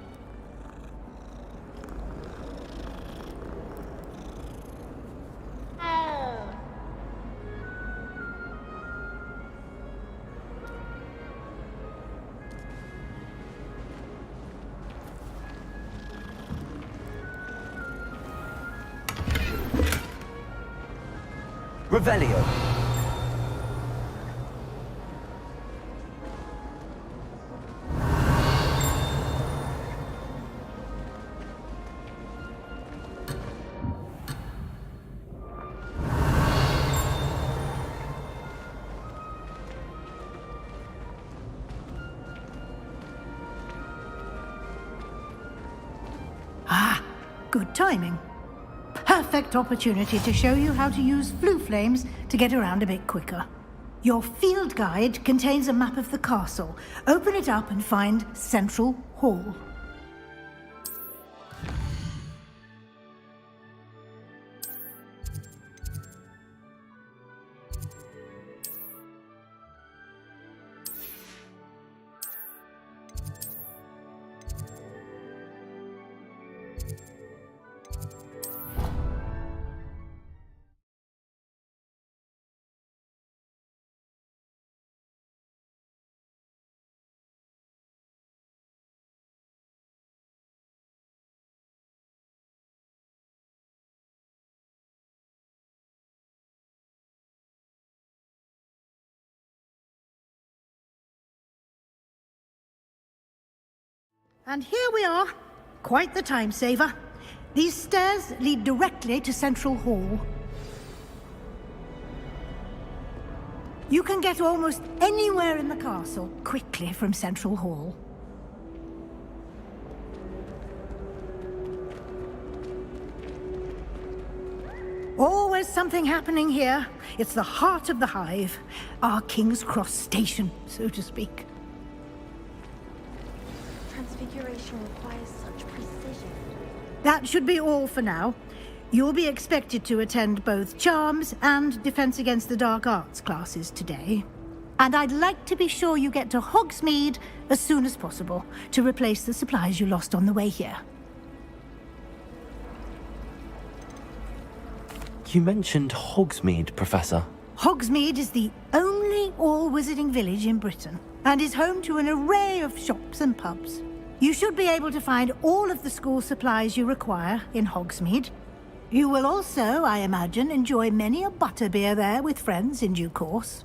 Revelio.
Ah, good timing. Perfect opportunity to show you how to use flue flames to get around a bit quicker. Your field guide contains a map of the castle. Open it up and find Central Hall. And here we are. Quite the time saver. These stairs lead directly to Central Hall. You can get almost anywhere in the castle quickly from Central Hall. Always something happening here. It's the heart of the hive, our King's Cross station, so to speak.
Transfiguration requires such precision.
That should be all for now. You'll be expected to attend both Charms and Defense Against the Dark Arts classes today. And I'd like to be sure you get to Hogsmeade as soon as possible to replace the supplies you lost on the way here.
You mentioned Hogsmeade, Professor.
Hogsmeade is the only all-wizarding village in Britain and is home to an array of shops and pubs. You should be able to find all of the school supplies you require in Hogsmeade. You will also, I imagine, enjoy many a butterbeer there with friends in due course.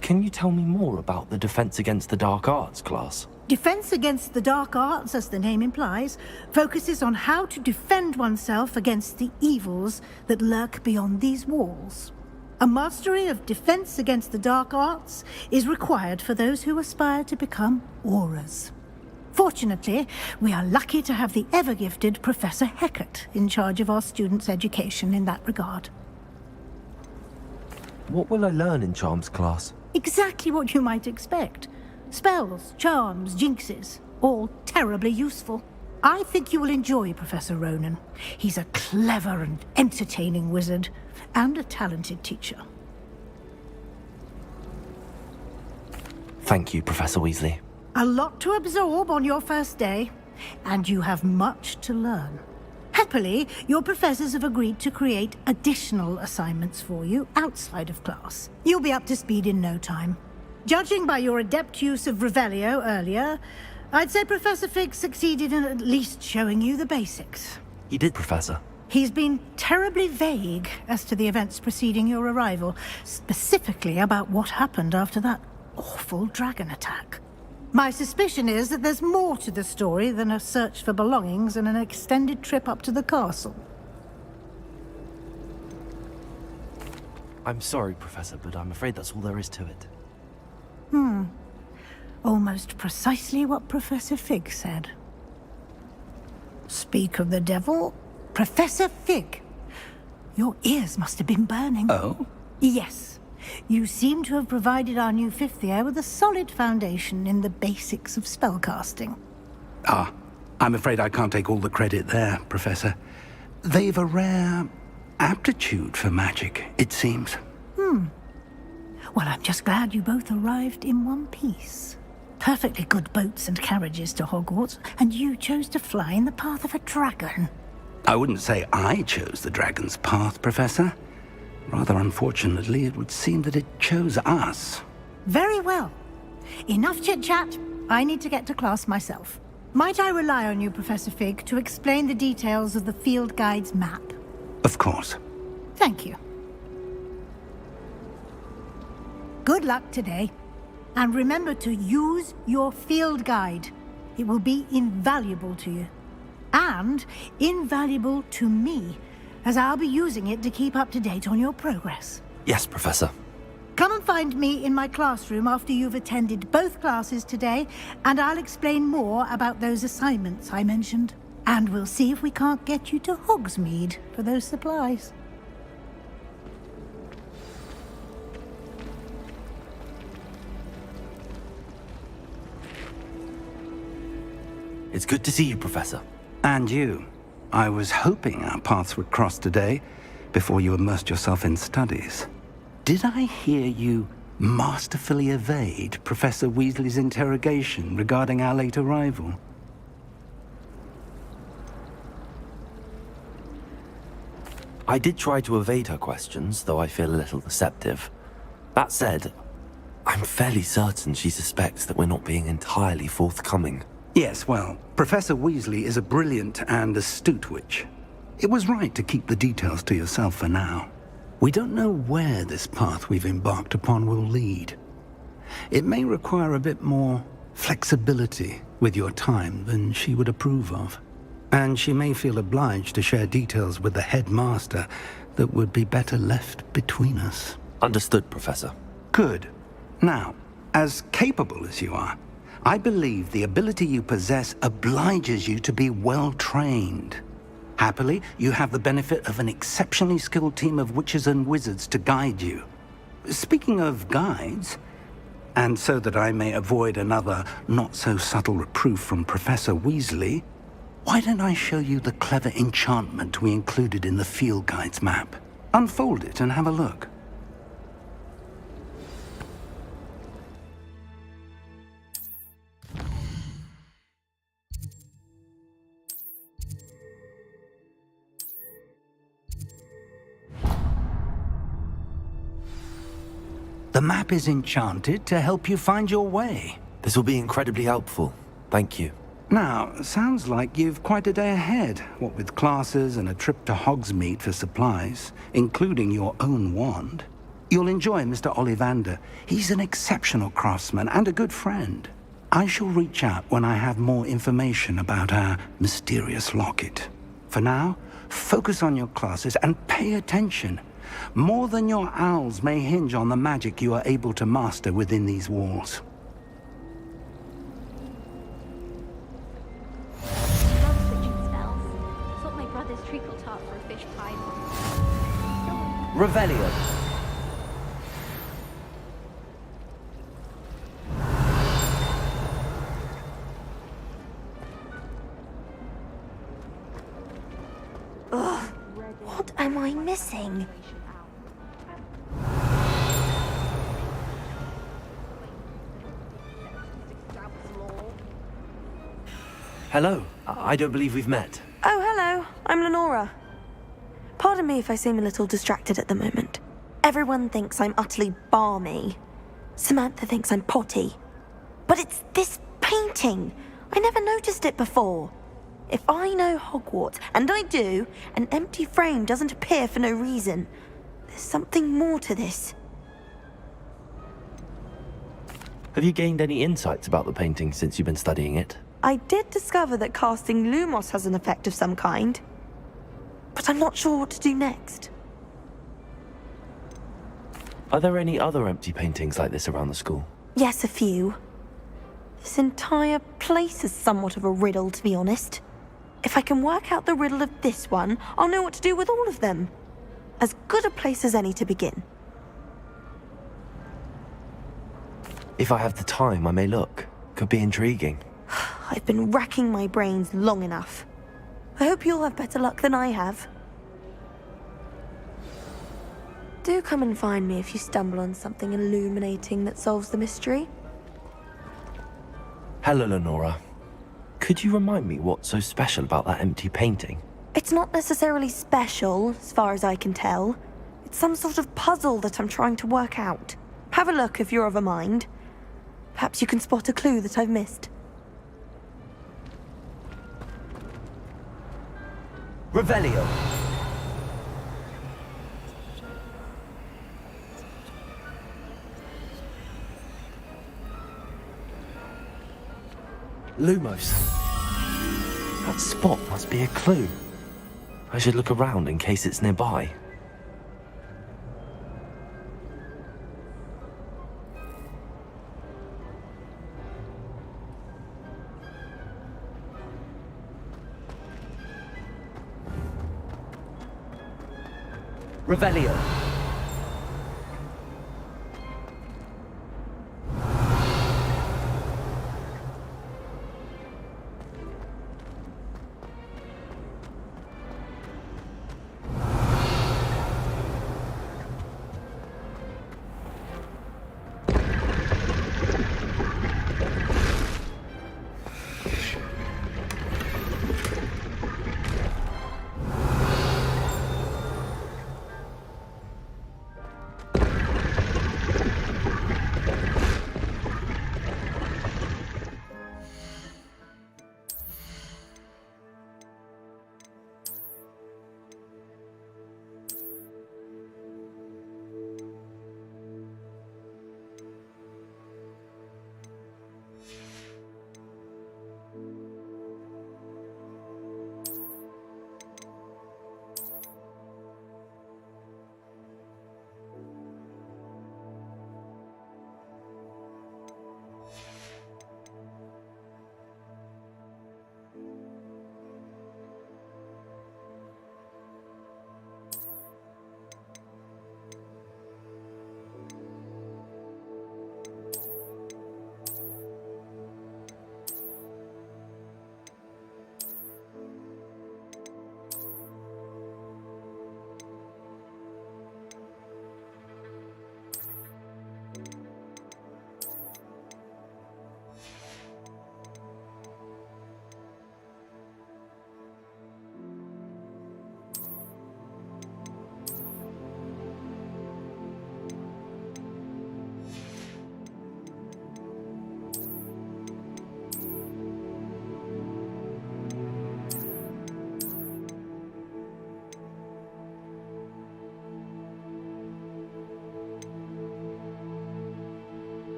Can you tell me more about the Defense Against the Dark Arts class?
Defense Against the Dark Arts, as the name implies, focuses on how to defend oneself against the evils that lurk beyond these walls. A mastery of Defense Against the Dark Arts is required for those who aspire to become Aurors. Fortunately, we are lucky to have the ever-gifted Professor Hecat in charge of our students' education in that regard.
What will I learn in Charms class?
Exactly what you might expect. Spells, charms, jinxes, all terribly useful. I think you will enjoy Professor Ronan. He's a clever and entertaining wizard, and a talented teacher.
Thank you, Professor Weasley.
A lot to absorb on your first day, and you have much to learn. Happily, your professors have agreed to create additional assignments for you outside of class. You'll be up to speed in no time. Judging by your adept use of Revelio earlier, I'd say Professor Fig succeeded in at least showing you the basics.
He did, Professor.
He's been terribly vague as to the events preceding your arrival, specifically about what happened after that awful dragon attack. My suspicion is that there's more to the story than a search for belongings and an extended trip up to the castle.
I'm sorry, Professor, but I'm afraid that's all there is to it.
Almost precisely what Professor Fig said. Speak of the devil, Professor Fig. Your ears must have been burning.
Oh?
Yes. You seem to have provided our new fifth year with a solid foundation in the basics of spellcasting.
Ah, I'm afraid I can't take all the credit there, Professor. They've a rare aptitude for magic, it seems.
Well, I'm just glad you both arrived in one piece. Perfectly good boats and carriages to Hogwarts, and you chose to fly in the path of a dragon.
I wouldn't say I chose the dragon's path, Professor. Rather unfortunately, it would seem that it chose us.
Very well. Enough chit-chat. I need to get to class myself. Might I rely on you, Professor Fig, to explain the details of the field guide's map?
Of course.
Thank you. Good luck today. And remember to use your field guide. It will be invaluable to you. And invaluable to me, as I'll be using it to keep up to date on your progress.
Yes, Professor.
Come and find me in my classroom after you've attended both classes today, and I'll explain more about those assignments I mentioned. And we'll see if we can't get you to Hogsmeade for those supplies.
It's good to see you, Professor.
And you. I was hoping our paths would cross today, before you immersed yourself in studies. Did I hear you masterfully evade Professor Weasley's interrogation regarding our late arrival?
I did try to evade her questions, though I feel a little deceptive. That said, I'm fairly certain she suspects that we're not being entirely forthcoming.
Yes, well, Professor Weasley is a brilliant and astute witch. It was right to keep the details to yourself for now. We don't know where this path we've embarked upon will lead. It may require a bit more flexibility with your time than she would approve of.
And she may feel obliged to share details with the headmaster that would be better left between us.
Understood, Professor.
Good. Now, as capable as you are, I believe the ability you possess obliges you to be well trained. Happily, you have the benefit of an exceptionally skilled team of witches and wizards to guide you. Speaking of guides, and so that I may avoid another not-so-subtle reproof from Professor Weasley, why don't I show you the clever enchantment we included in the field guide's map? Unfold it and have a look. The map is enchanted to help you find your way.
This will be incredibly helpful. Thank you.
Now, sounds like you've quite a day ahead, what with classes and a trip to Hogsmeade for supplies, including your own wand. You'll enjoy Mr. Ollivander. He's an exceptional craftsman and a good friend. I shall reach out when I have more information about our mysterious locket. For now, focus on your classes and pay attention. More than your owls may hinge on the magic you are able to master within these walls.
Love switching spells. Swap my brother's treacle tart for a fish pie.
Revelio.
Ugh, what am I missing?
Hello. I don't believe we've met.
Oh, hello. I'm Lenora. Pardon me if I seem a little distracted at the moment. Everyone thinks I'm utterly balmy. Samantha thinks I'm potty. But it's this painting. I never noticed it before. If I know Hogwarts, and I do, an empty frame doesn't appear for no reason. There's something more to this.
Have you gained any insights about the painting since you've been studying it?
I did discover that casting Lumos has an effect of some kind. But I'm not sure what to do next.
Are there any other empty paintings like this around the school?
Yes, a few. This entire place is somewhat of a riddle, to be honest. If I can work out the riddle of this one, I'll know what to do with all of them. As good a place as any to begin.
If I have the time, I may look. Could be intriguing.
I've been racking my brains long enough. I hope you'll have better luck than I have. Do come and find me if you stumble on something illuminating that solves the mystery.
Hello, Lenora. Could you remind me what's so special about that empty painting?
It's not necessarily special, as far as I can tell. It's some sort of puzzle that I'm trying to work out. Have a look if you're of a mind. Perhaps you can spot a clue that I've missed.
Revelio.
Lumos. That spot must be a clue. I should look around in case it's nearby.
Revelio.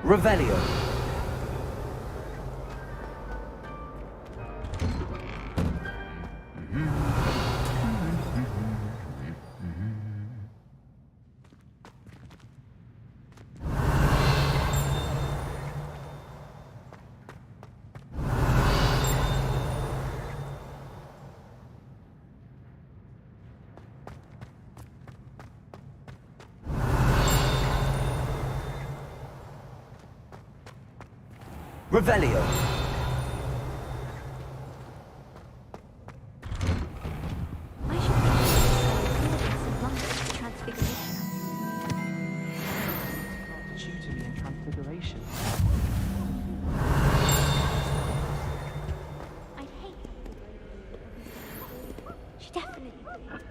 Revelio. Revelio.
Tutor me in Transfiguration.
I hate her. She definitely did.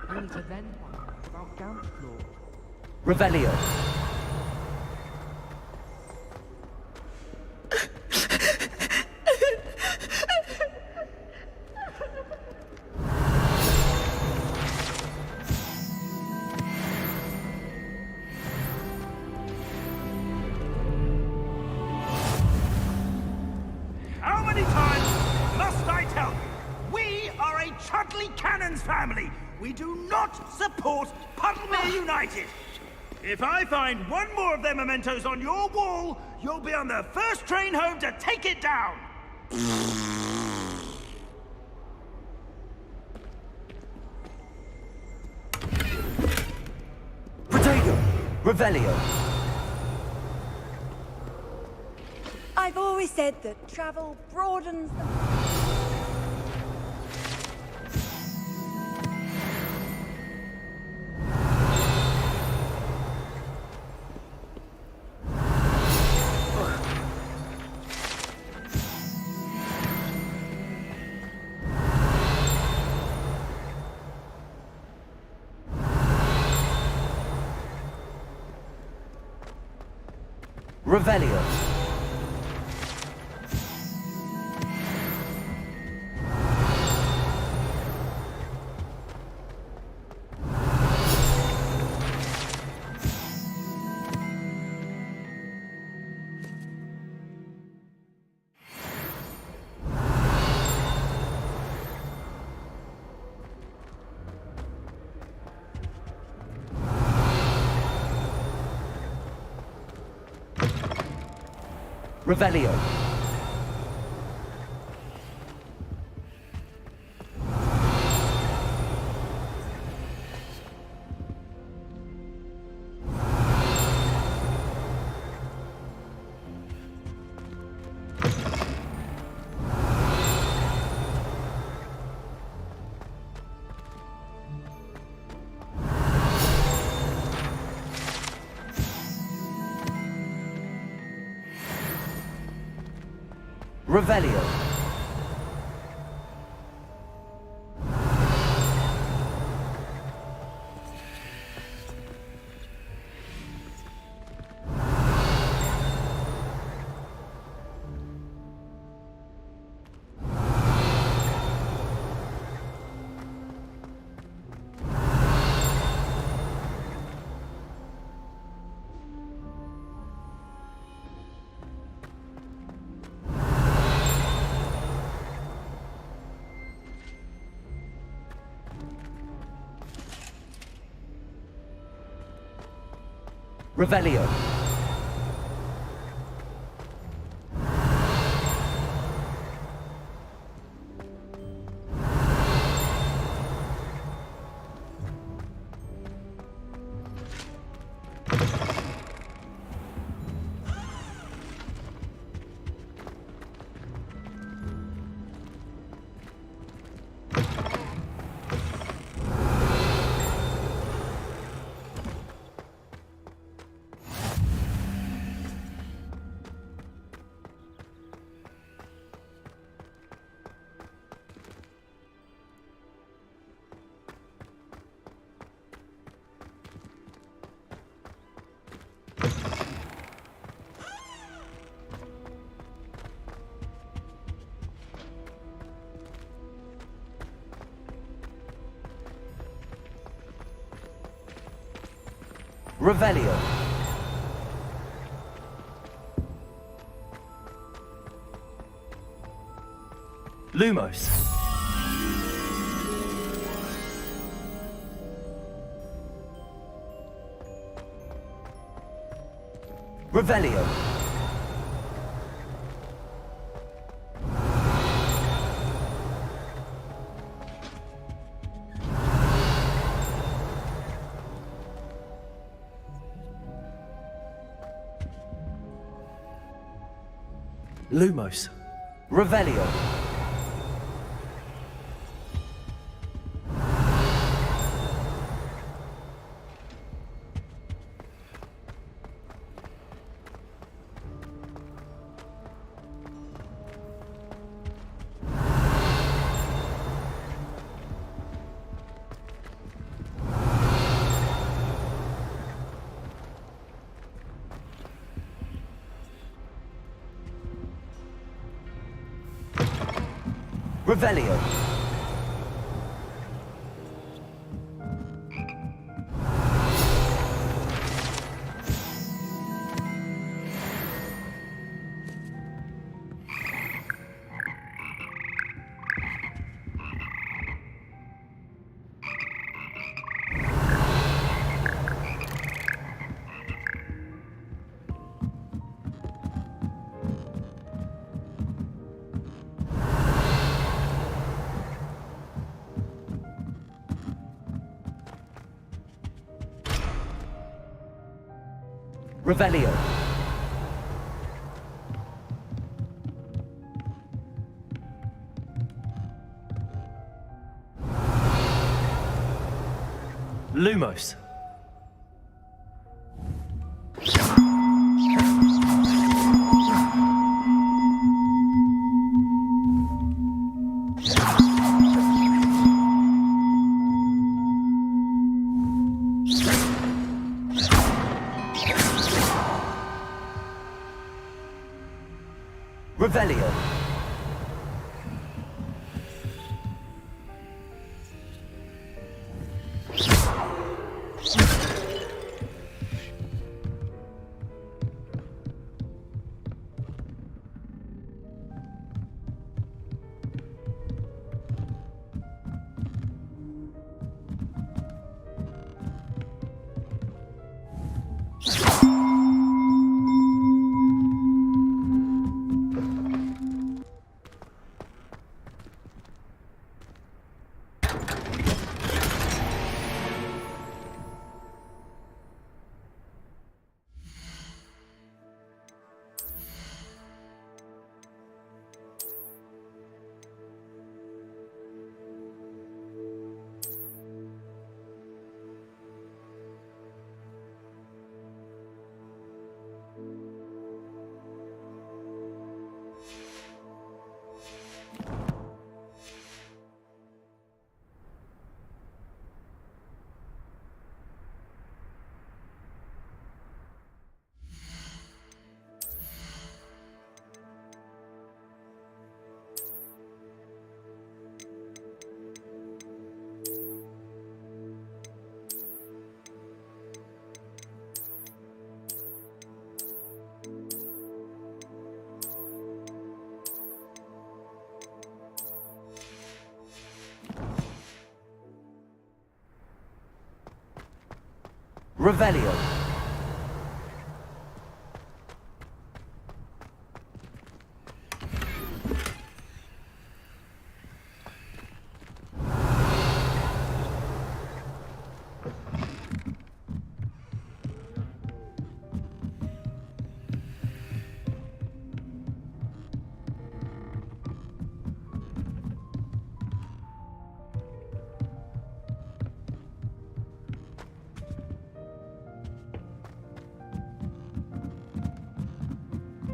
Only to then find out about 𝕮𝕬𝕐𝕐.
Revelio.
How many times must I tell you? We are a Chudley Cannons family. We do not support Puddlemere United. If I find one more of their mementos on your wall, you'll be on the first train home to take it down.
Protego. Revelio.
I've always said that travel broadens the...
Revelio. Revelio. Revelio. Revelio. Revelio. Lumos. Revelio. Lumos. Revelio. Revelio. Revelio. Lumos. Revelio. Revelio.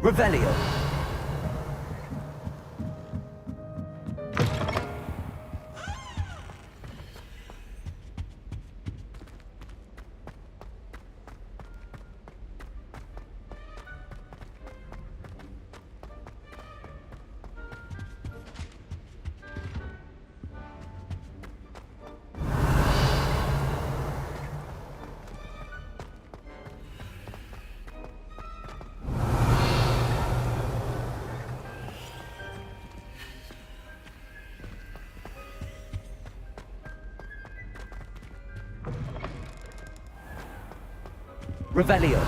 Revelio. Revelio.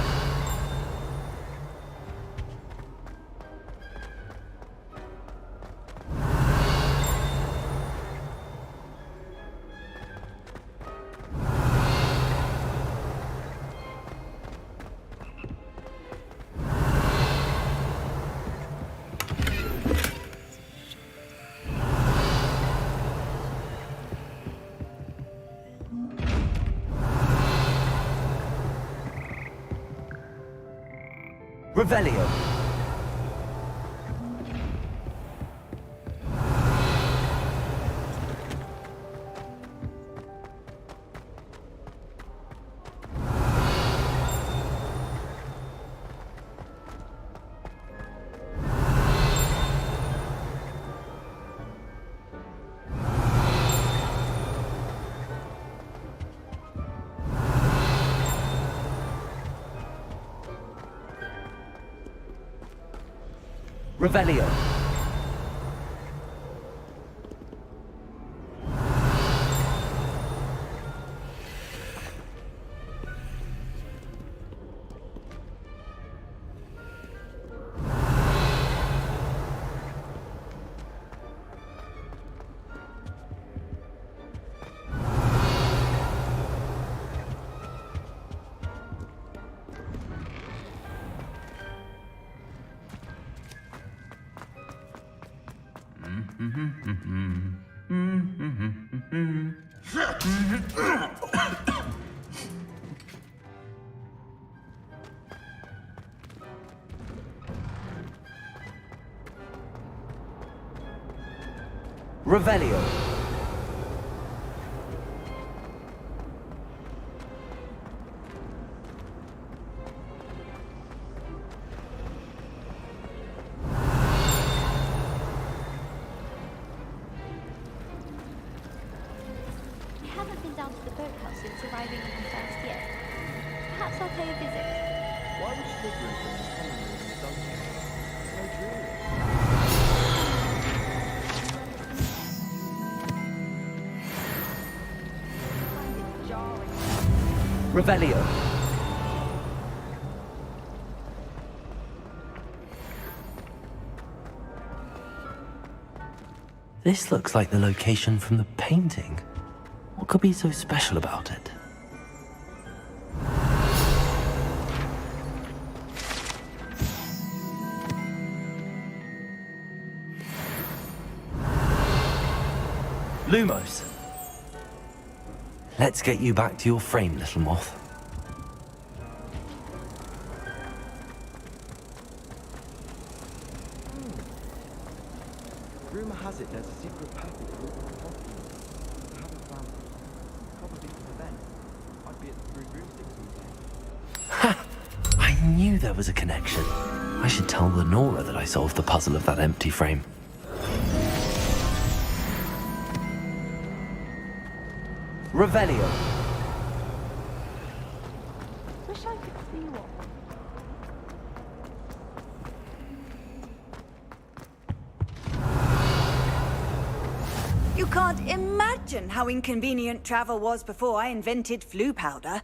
Revelio. Revelio. Revelio.
I haven't been down to the boathouse since arriving in the first year. Perhaps I'll pay a visit.
Why would you live in this common room in the dungeon? It's so dreary.
Revelio. This looks like the location from the painting. What could be so special about it? Lumos. Let's get you back to your frame, little moth.
Rumor has it there's a secret passage through the Hogwarts. I haven't found it. Probably for the event. I'd be at the broomsticks weekend.
Ha! I knew there was a connection. I should tell Lenora that I solved the puzzle of that empty frame. Revelio.
Wish I could see one.
You can't imagine how inconvenient travel was before I invented flu powder.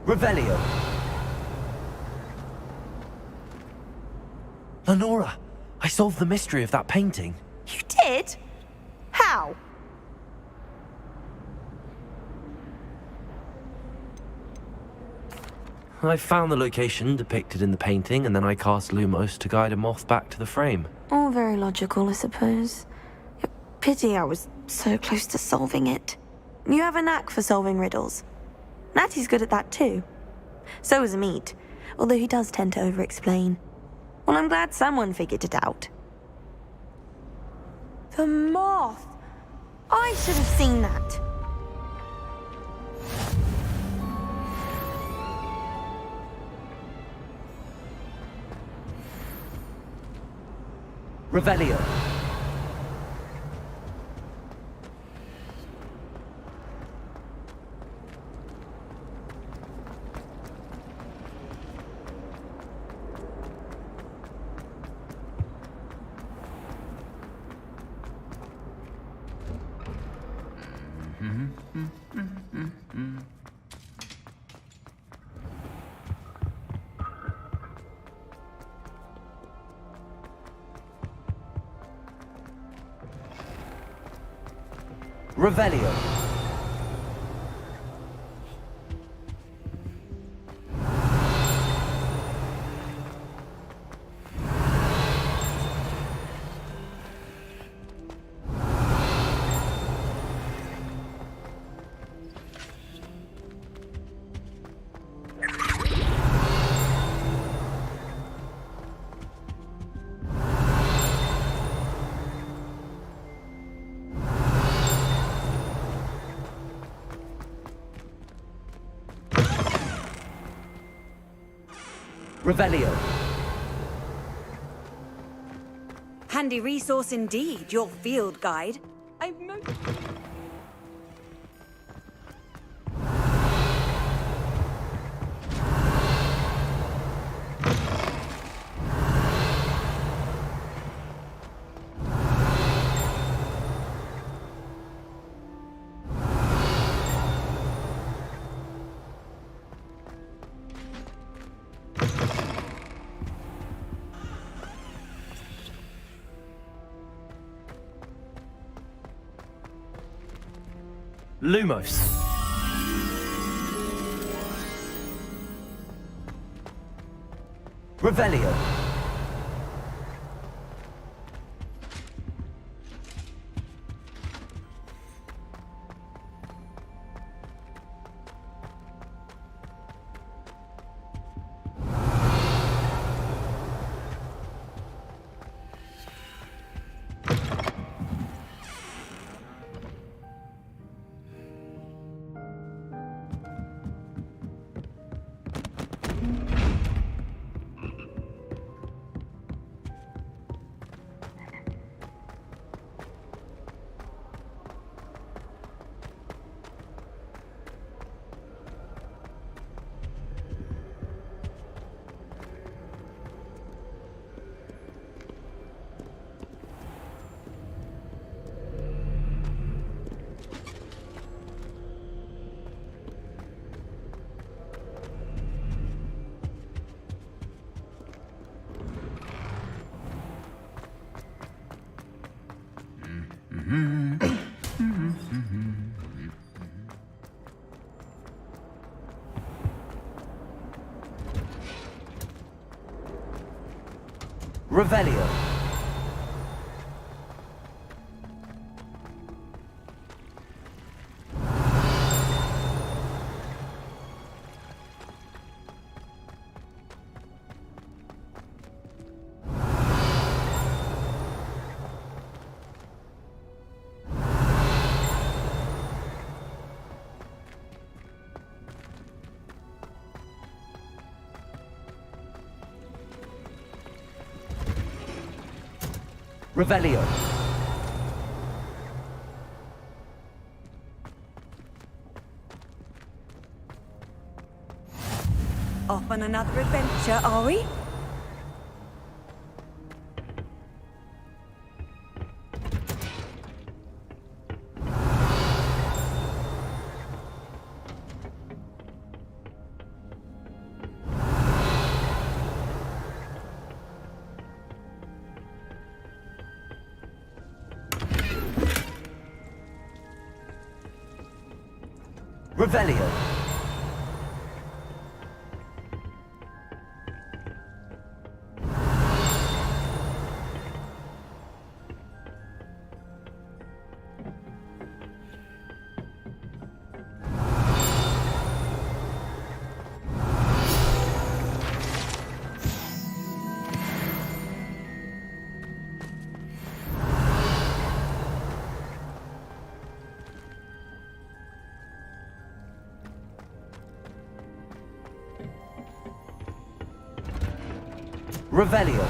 Revelio. Lenora, I solved the mystery of that painting.
You did? How?
I found the location depicted in the painting, and then I cast Lumos to guide a moth back to the frame.
All very logical, I suppose. Pity I was so close to solving it. You have a knack for solving riddles. Natty's good at that too. So is 𝕰𝖆𝖆, although he does tend to over-explain. Well, I'm glad someone figured it out. The moth! I should have seen that.
Revelio. Revelio. Revelio.
Handy resource indeed, your field guide. I've noticed.
Lumos. Revelio. Revelio. Revelio.
Off on another adventure, are we?
Revelio. Revelio.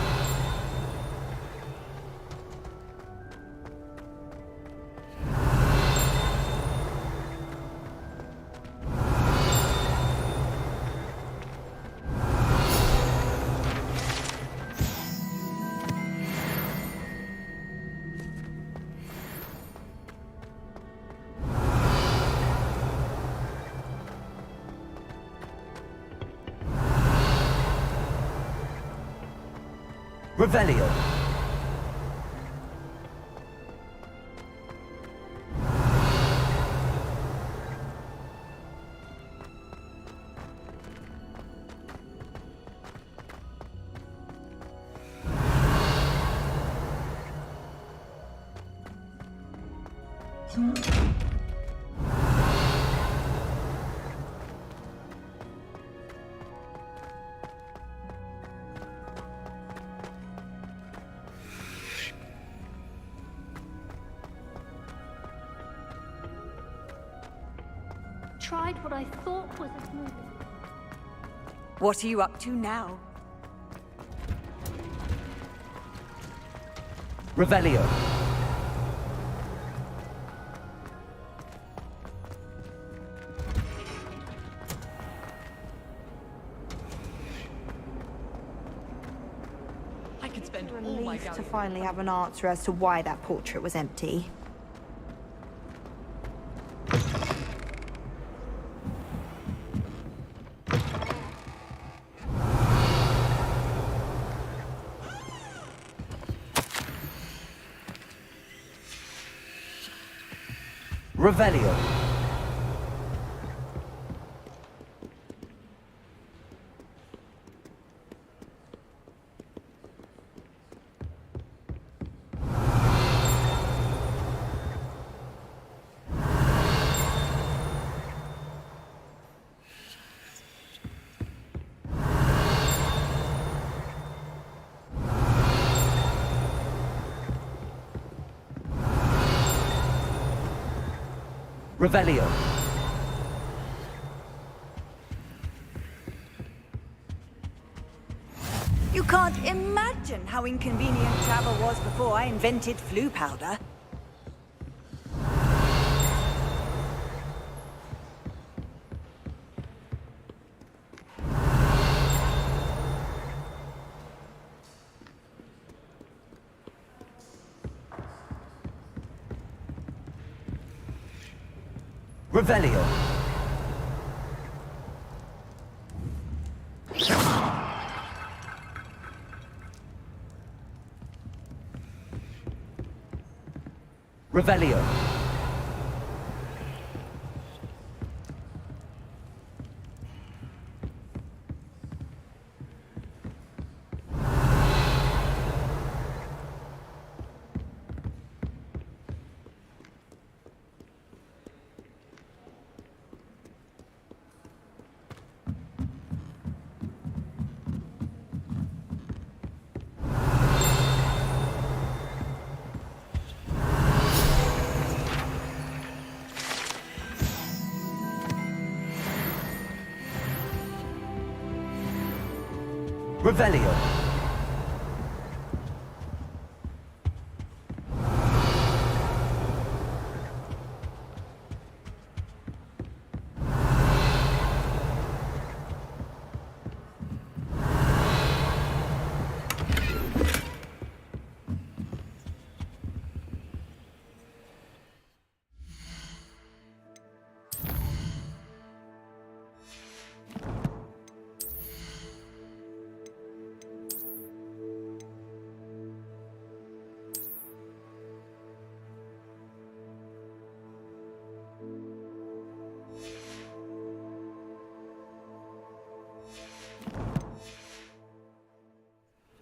Revelio.
Tried what I thought was a smooth.
What are you up to now?
Revelio.
I could spend all my
Relieved to finally have an answer as to why that portrait was empty.
Revelio. Revelio.
You can't imagine how inconvenient travel was before I invented flu powder.
Revelio. Revelio. Revelio.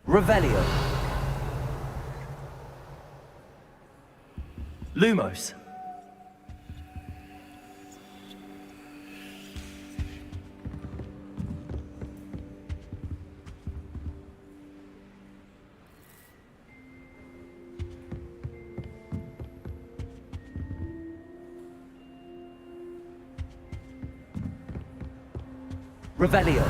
Revelio. Lumos. Revelio.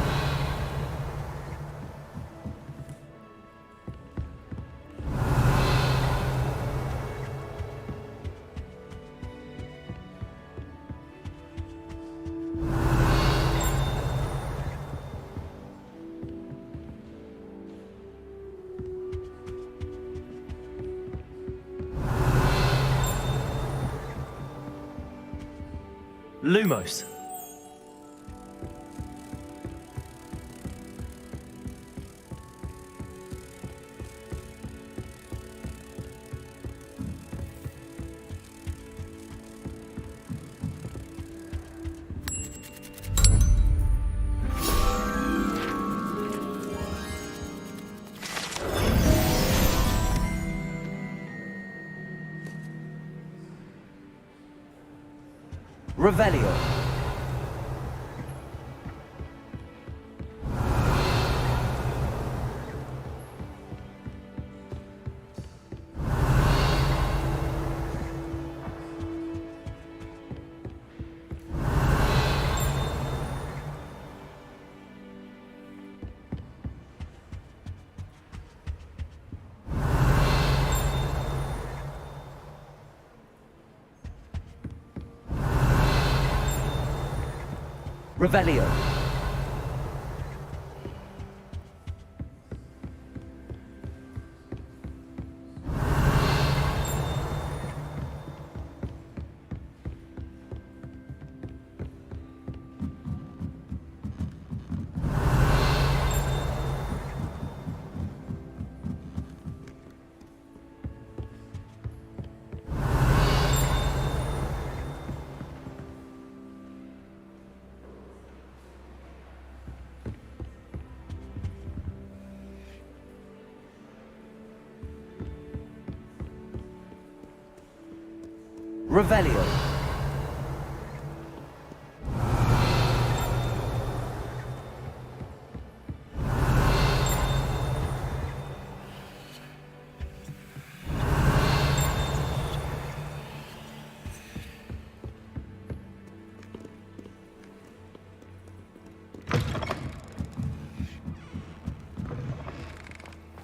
Lumos. Revelio. Revelio. Revelio.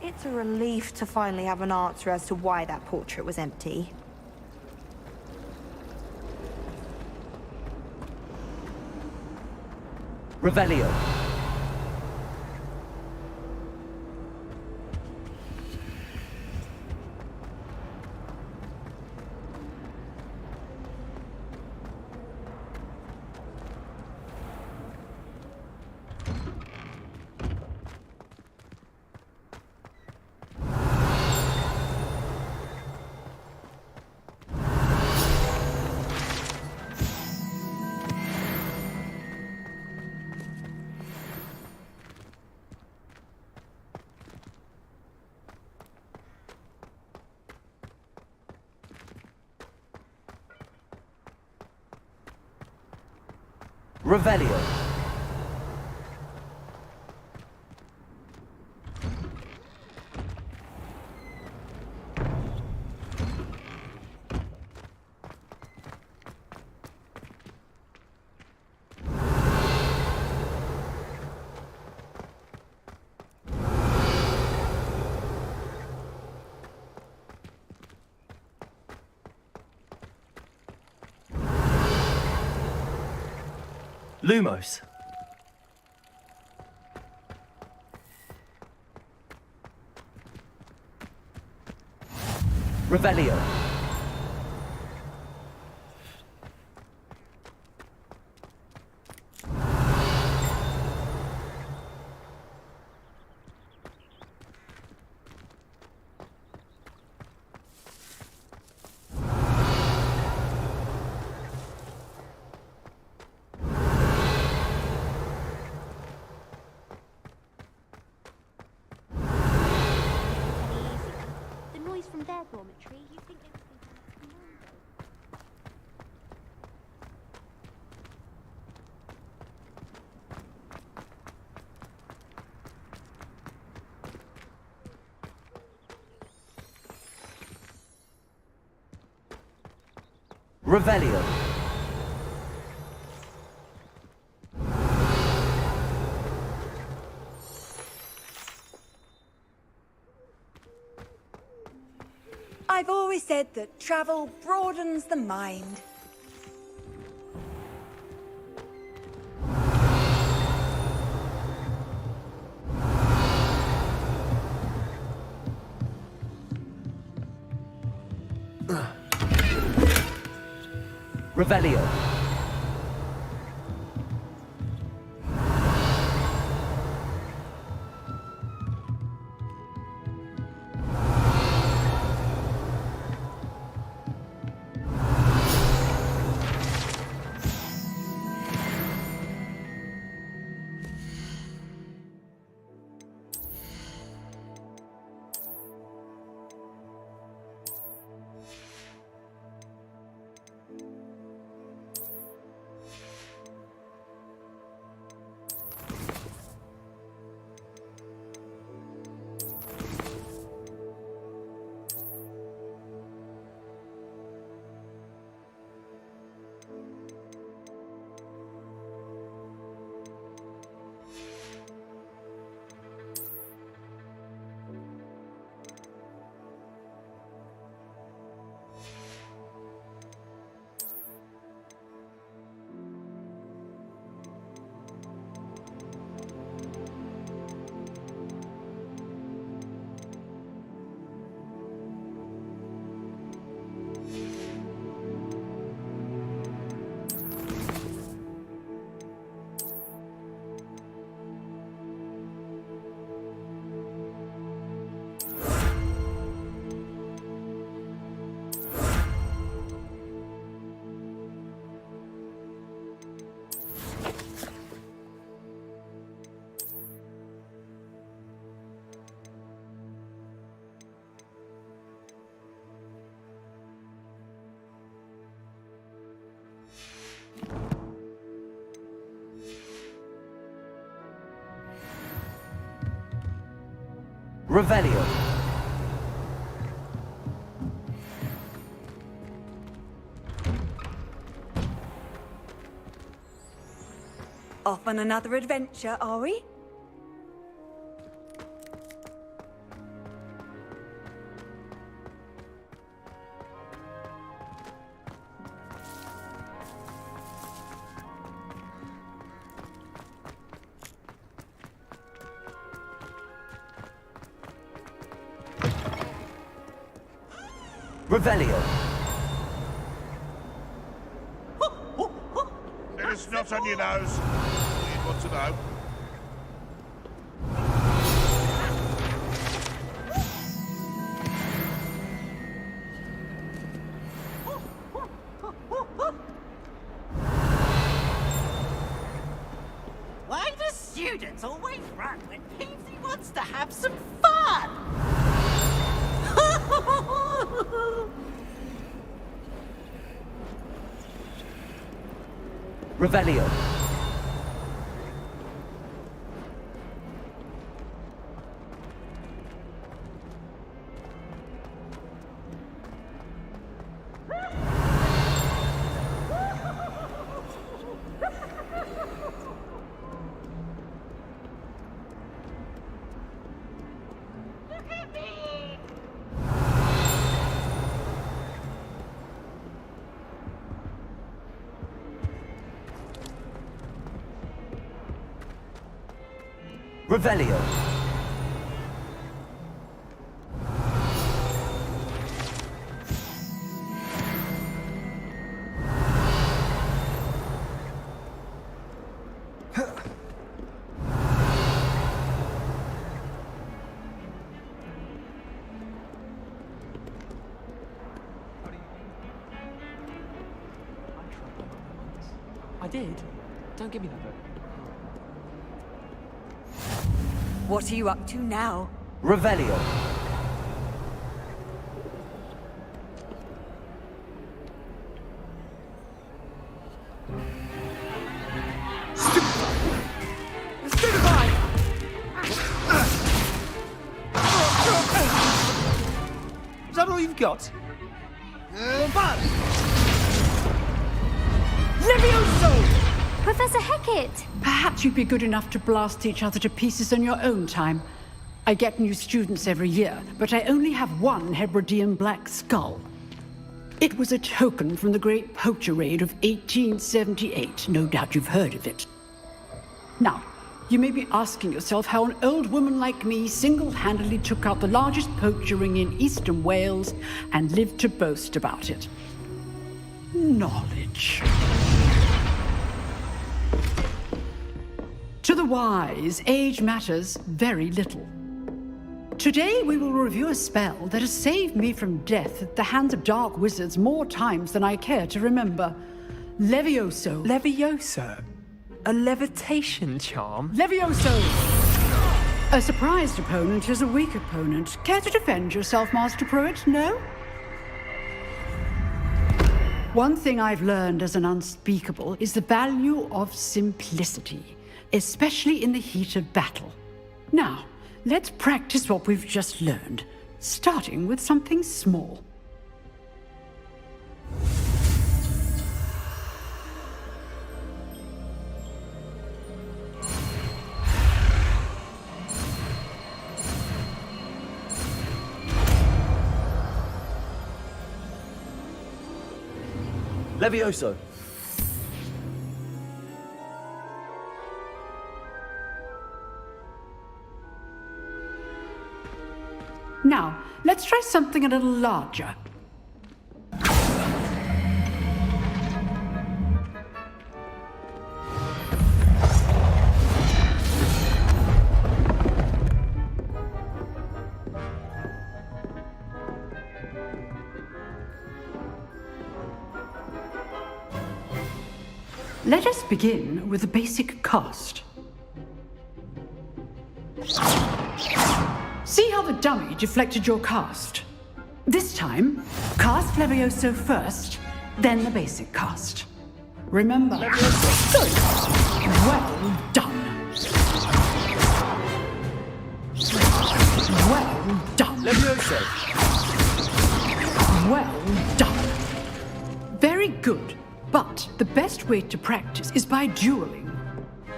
It's a relief to finally have an answer as to why that portrait was empty.
Revelio. Revelio. Lumos. Revelio.
The noise from their dormitory, you think they would think
Revelio.
I've always said that travel broadens the mind.
Revelio. Revelio.
Off on another adventure, are we?
Revelio.
It's not on your nose. You'd want to know.
Why do students always run when Peavsy wants to have some fun?
Revelio. Revelio.
I did. Don't give me that book.
What are you up to now?
Revelio. Is that all you've got?
Levioso!
Professor Hecat!
Perhaps you'd be good enough to blast each other to pieces on your own time. I get new students every year, but I only have one Hebridean black skull. It was a token from the Great Poacher Raid of 1878. No doubt you've heard of it. Now, you may be asking yourself how an old woman like me single-handedly took out the largest poacher ring in eastern Wales and lived to boast about it. Knowledge. To the wise, age matters very little. Today we will review a spell that has saved me from death at the hands of dark wizards more times than I care to remember. Levioso.
Levioso? A levitation charm?
Levioso! A surprised opponent is a weak opponent. Care to defend yourself, Master Pruitt? No? One thing I've learned as an unspeakable is the value of simplicity, especially in the heat of battle. Now, let's practice what we've just learned, starting with something small.
Levioso.
Now, let's try something a little larger. Let us begin with the basic cast. See how the dummy deflected your cast? This time, cast Levioso first, then the basic cast. Remember, good. Well done. Well
𝕼𝖆𝖆𝖎.
Well done. Very good. But the best way to practice is by dueling.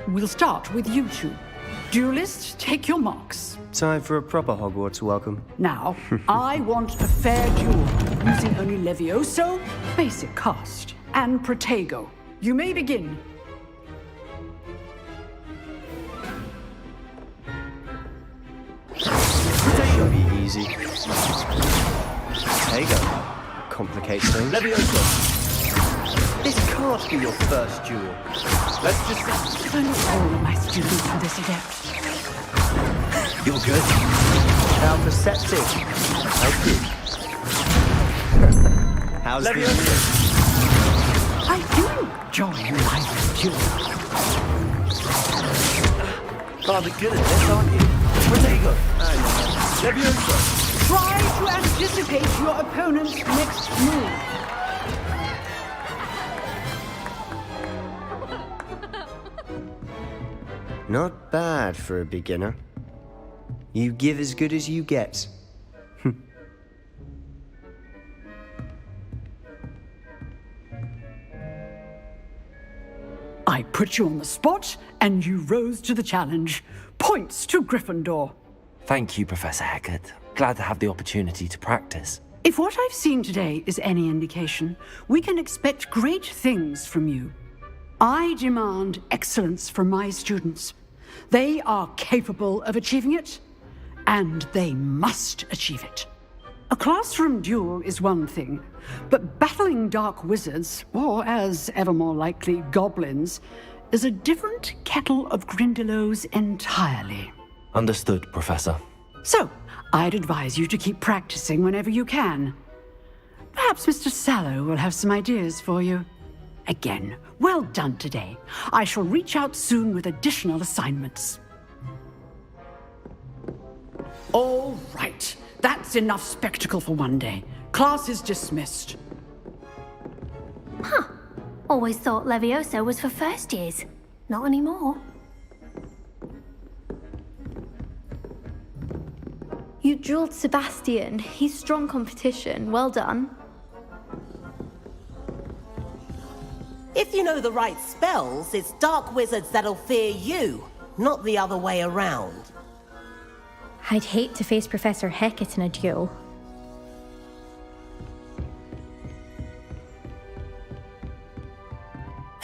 We'll start with you two. Duelists, take your marks.
Time for a proper Hogwarts welcome.
Now, I want a fair duel, using only 𝕼𝖆𝖆𝖎, basic cast, and 𝕮𝖃. You may begin.
Should be easy. 𝕮𝖃 complicates things.
𝕼𝖆𝖆𝖎.
This can't be your first duel.
Let's just...
I'm not all of my students are this adept.
You're good.
How perceptive. How good. How's this?
I do enjoy live duel.
Rather good at this, aren't you? 𝕮𝖃. 𝕼𝖆𝖆𝖎.
Try to anticipate your opponent's next move.
Not bad for a beginner. You give as good as you get.
I put you on the spot, and you rose to the challenge. Points to Gryffindor.
Thank you, Professor Hecat. Glad to have the opportunity to practice.
If what I've seen today is any indication, we can expect great things from you. I demand excellence from my students. They are capable of achieving it, and they must achieve it. A classroom duel is one thing, but battling dark wizards, or as ever more likely, goblins, is a different kettle of grindylows entirely.
Understood, Professor.
So, I'd advise you to keep practicing whenever you can. Perhaps Mr. Sallow will have some ideas for you. Again, well done today. I shall reach out soon with additional assignments. All right. That's enough spectacle for one day. Class is dismissed.
Huh. Always thought 𝕼𝖆𝖆𝖎 was for first years. Not anymore.
You dueled Sebastian. He's strong competition. Well done.
If you know the right spells, it's dark wizards that'll fear you, not the other way around.
I'd hate to face Professor Hecat in a duel.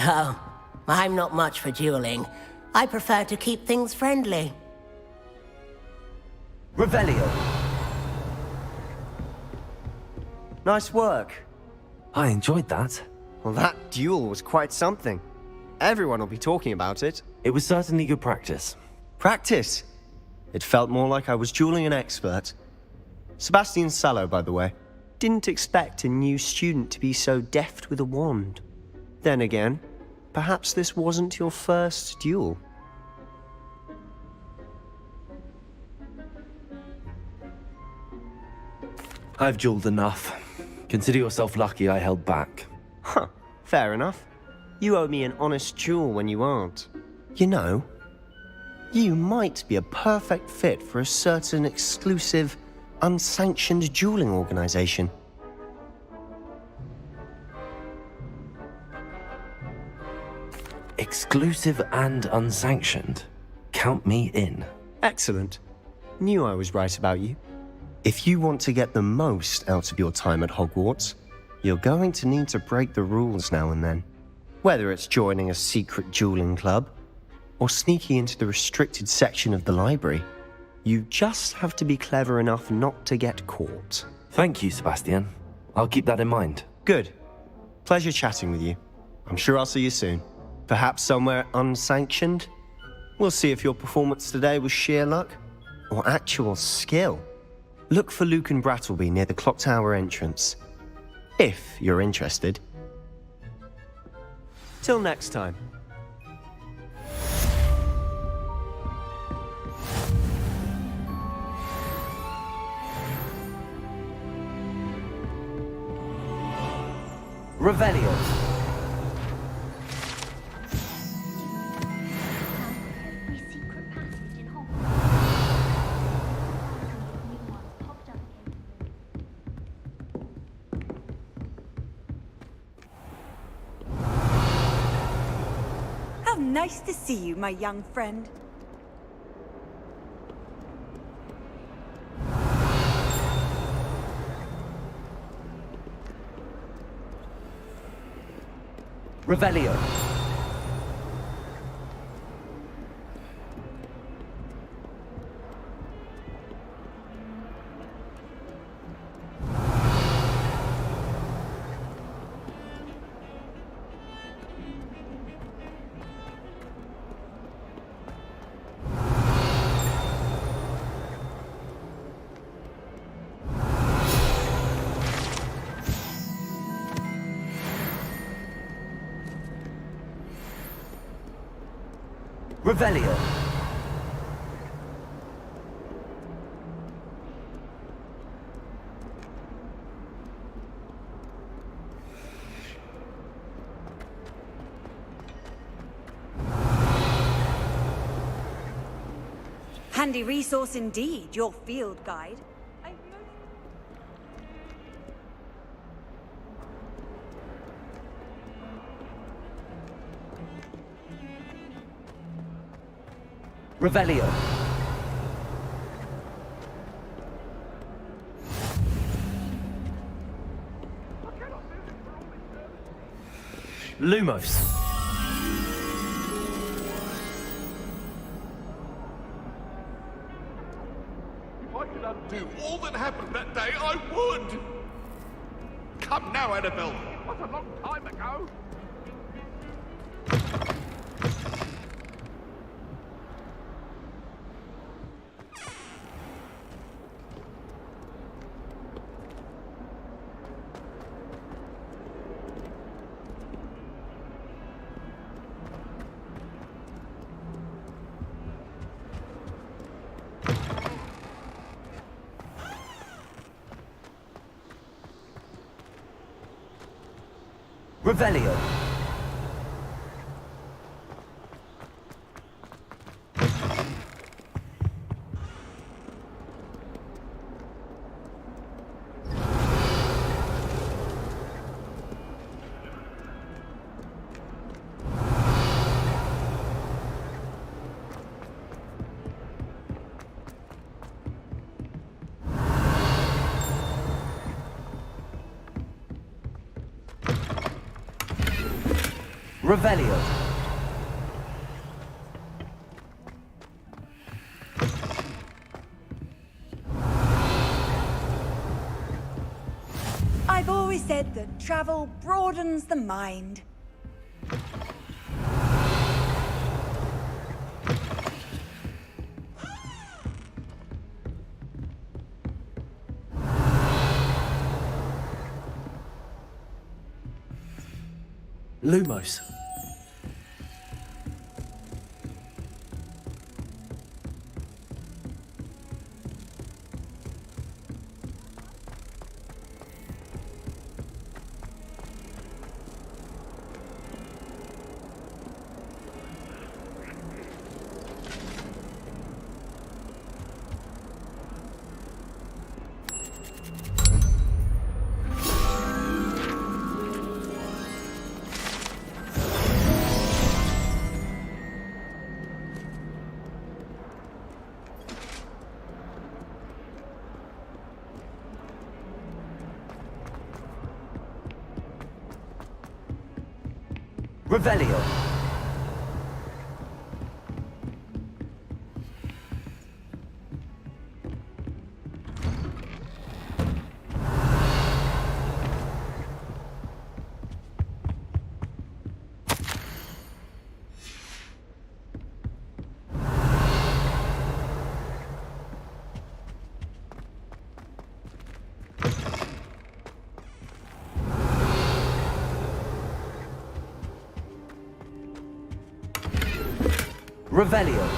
Oh, I'm not much for dueling. I prefer to keep things friendly.
𝕼𝖆𝖆𝖎.
Nice work.
I enjoyed that.
Well, that duel was quite something. Everyone will be talking about it.
It was certainly good practice.
Practice? It felt more like I was dueling an expert. Sebastian Sallow, by the way. Didn't expect a new student to be so deft with a wand. Then again, perhaps this wasn't your first duel.
I've dueled enough. Consider yourself lucky I held back.
Huh, fair enough. You owe me an honest duel when you aren't. You know, you might be a perfect fit for a certain exclusive, unsanctioned dueling organization.
Exclusive and unsanctioned. Count me in.
Excellent. Knew I was right about you. If you want to get the most out of your time at Hogwarts, you're going to need to break the rules now and then. Whether it's joining a secret dueling club, or sneaking into the restricted section of the library, you just have to be clever enough not to get caught.
Thank you, Sebastian. I'll keep that in mind.
Good. Pleasure chatting with you. I'm sure I'll see you soon. Perhaps somewhere unsanctioned? We'll see if your performance today was sheer luck, or actual skill. Look for Luke and Brattleby near the clock tower entrance, if you're interested. Till next time.
𝕼𝖆𝖆𝖎𝖎.
Secret passage in Hogwarts.
Nice to see you, my young friend.
Revelio. Revelio.
Handy resource indeed, your field guide.
Revelio. Lumos.
If I could undo all that happened that day, I would! Come now, Annabelle. It was a long time ago.
Revelio. Revelio.
I've always said that travel broadens the mind.
Lumos. Revelio. Revelio.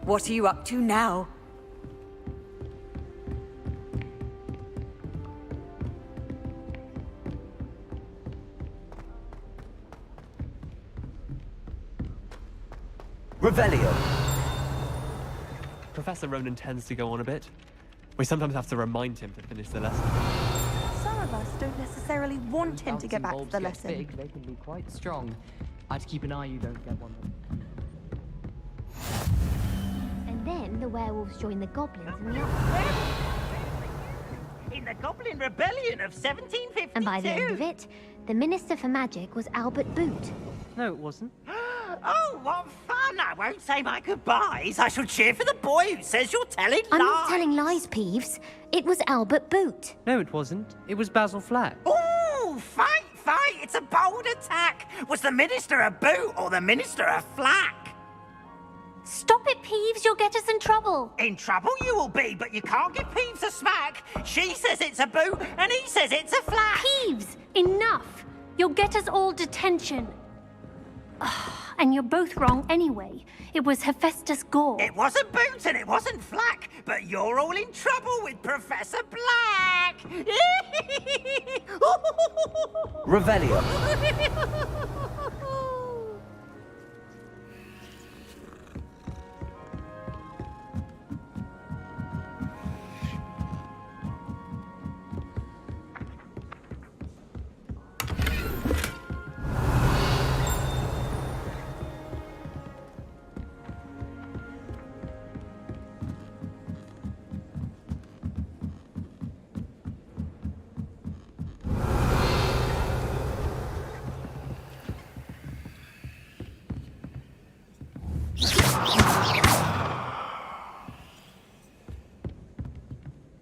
What are you up to now?
Revelio.
Professor Ronan tends to go on a bit. We sometimes have to remind him to finish the lesson.
Some of us don't necessarily want him to get back to the
Bulbs
lesson.
get big, they can be quite strong. I'd keep an eye you don't get one.
And then the werewolves join the goblins in the
In the Goblin Rebellion of 1752.
And by the end of it, the Minister for Magic was 𝕬𝖆𝖎𝖎𝖏.
No, it wasn't.
Oh, what fun! I won't say my goodbyes. I shall cheer for the boy who says you're telling lies.
I'm not telling lies, Peeves. It was 𝕬𝖎𝖎𝖏𝖏𝑡.
No, it wasn't. It was Basil Flack.
Ooh, fight, fight! It's a bold attack. Was the Minister a boot or the Minister a flack?
Stop it, Peeves. You'll get us in trouble.
In trouble you will be, but you can't give Peeves a smack. She says it's a boot and he says it's a flack.
Peeves, enough. You'll get us all detention. And you're both wrong anyway. It was Hephaestus Gore.
It wasn't boot and it wasn't flack, but you're all in trouble with Professor Black.
Revelio.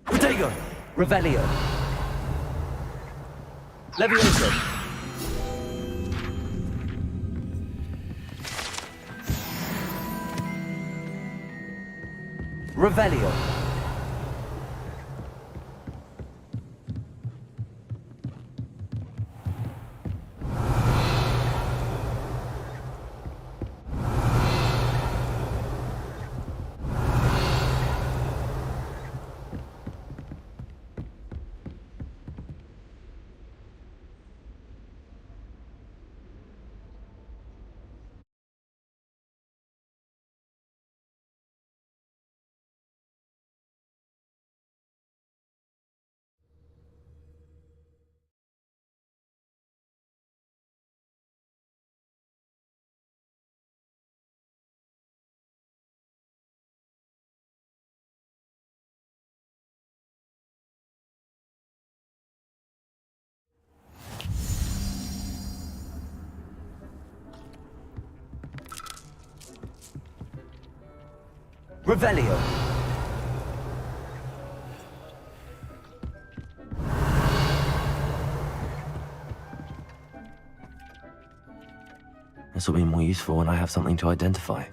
Protego. Revelio. Levioso. Revelio. Revelio. This will be more useful when I have something to identify.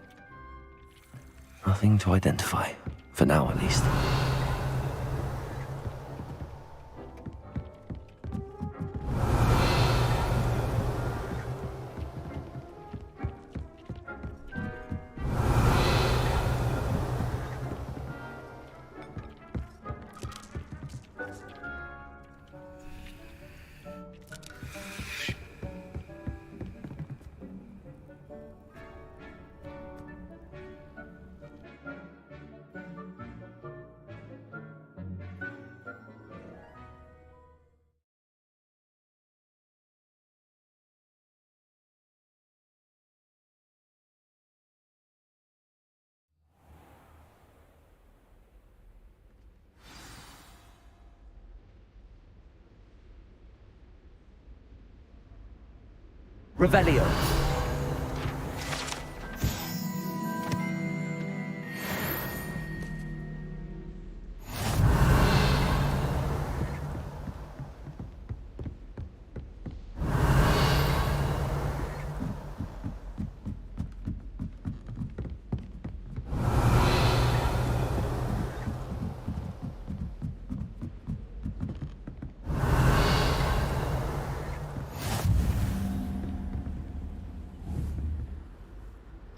Nothing to identify. For now, at least. Revelio.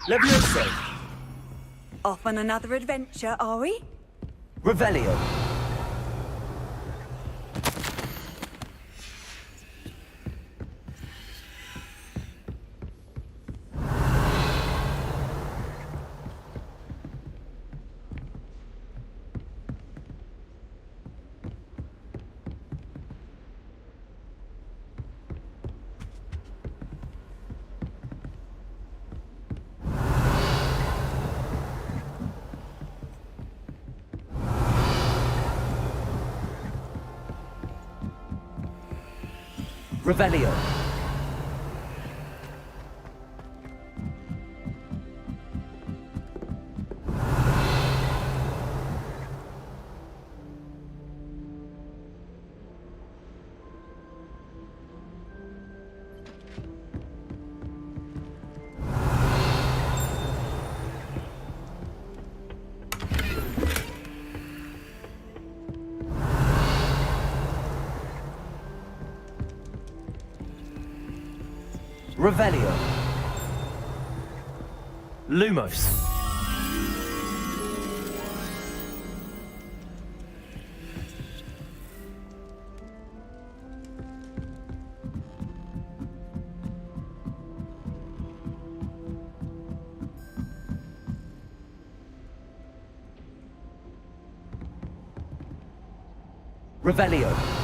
Levioso.
Off on another adventure, are we?
Revelio. Revelio. Revelio. Lumos. Revelio.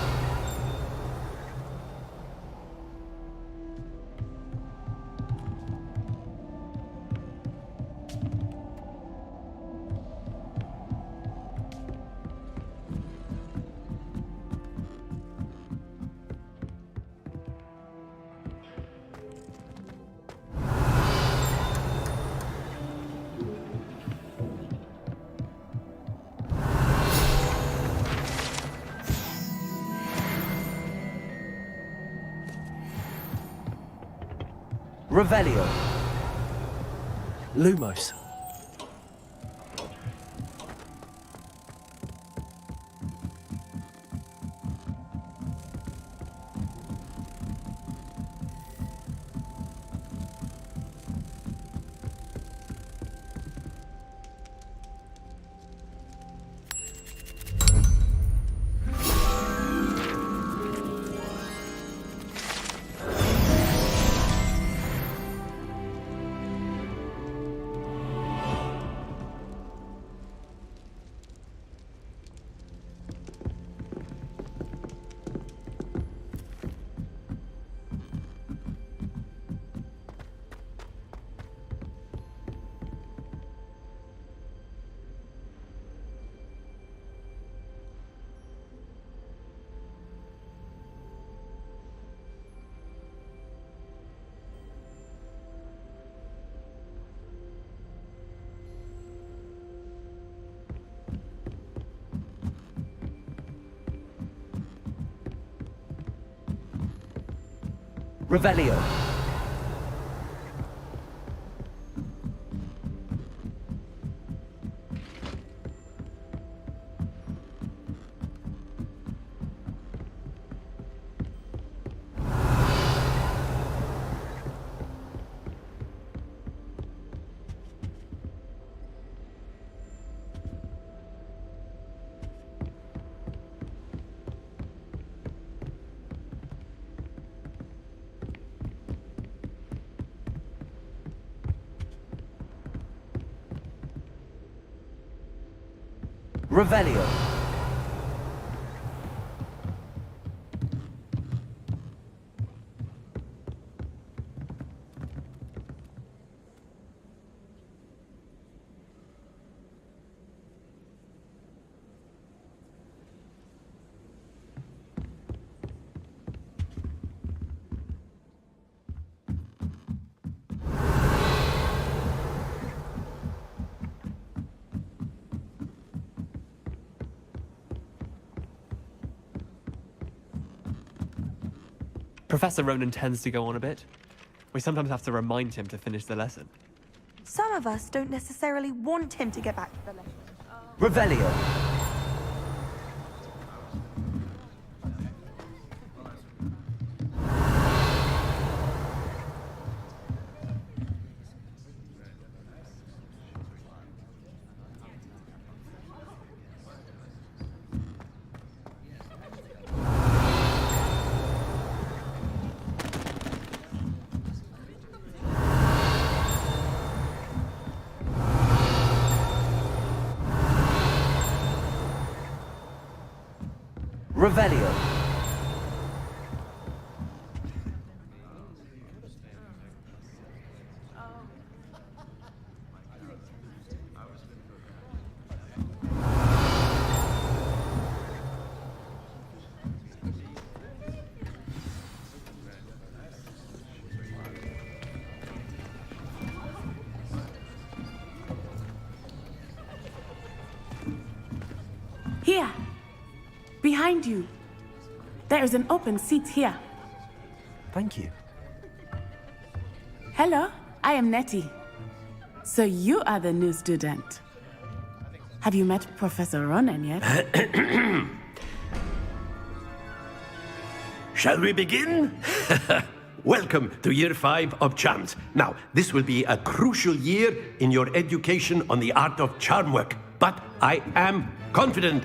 Revelio. Lumos. Revelio. Revelio.
Professor Ronan tends to go on a bit. We sometimes have to remind him to finish the lesson.
Some of us don't necessarily want him to get back to the lesson.
Revelio. Revelio.
Here. Behind you. There is an open seat here.
Thank you.
Hello, I am Nettie. So you are the new student. Have you met Professor Ronan yet?
Shall we begin? Welcome to Year 5 of Charms. Now, this will be a crucial year in your education on the art of charm work. But I am confident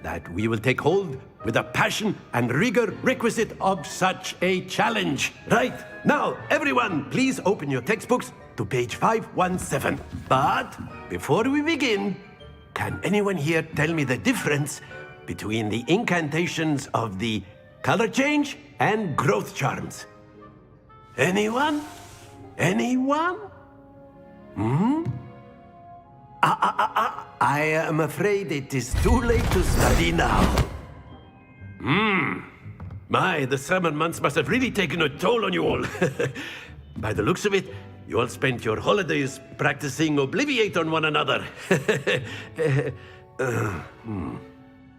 that we will take hold with the passion and rigor requisite of such a challenge. Right, now, everyone, please open your textbooks to page 517. But before we begin, can anyone here tell me the difference between the incantations of the color change and growth charms? Anyone? Anyone? I am afraid it is too late to study now. My, the summer months must have really taken a toll on you all. By the looks of it, you all spent your holidays practicing Obliviate on one another.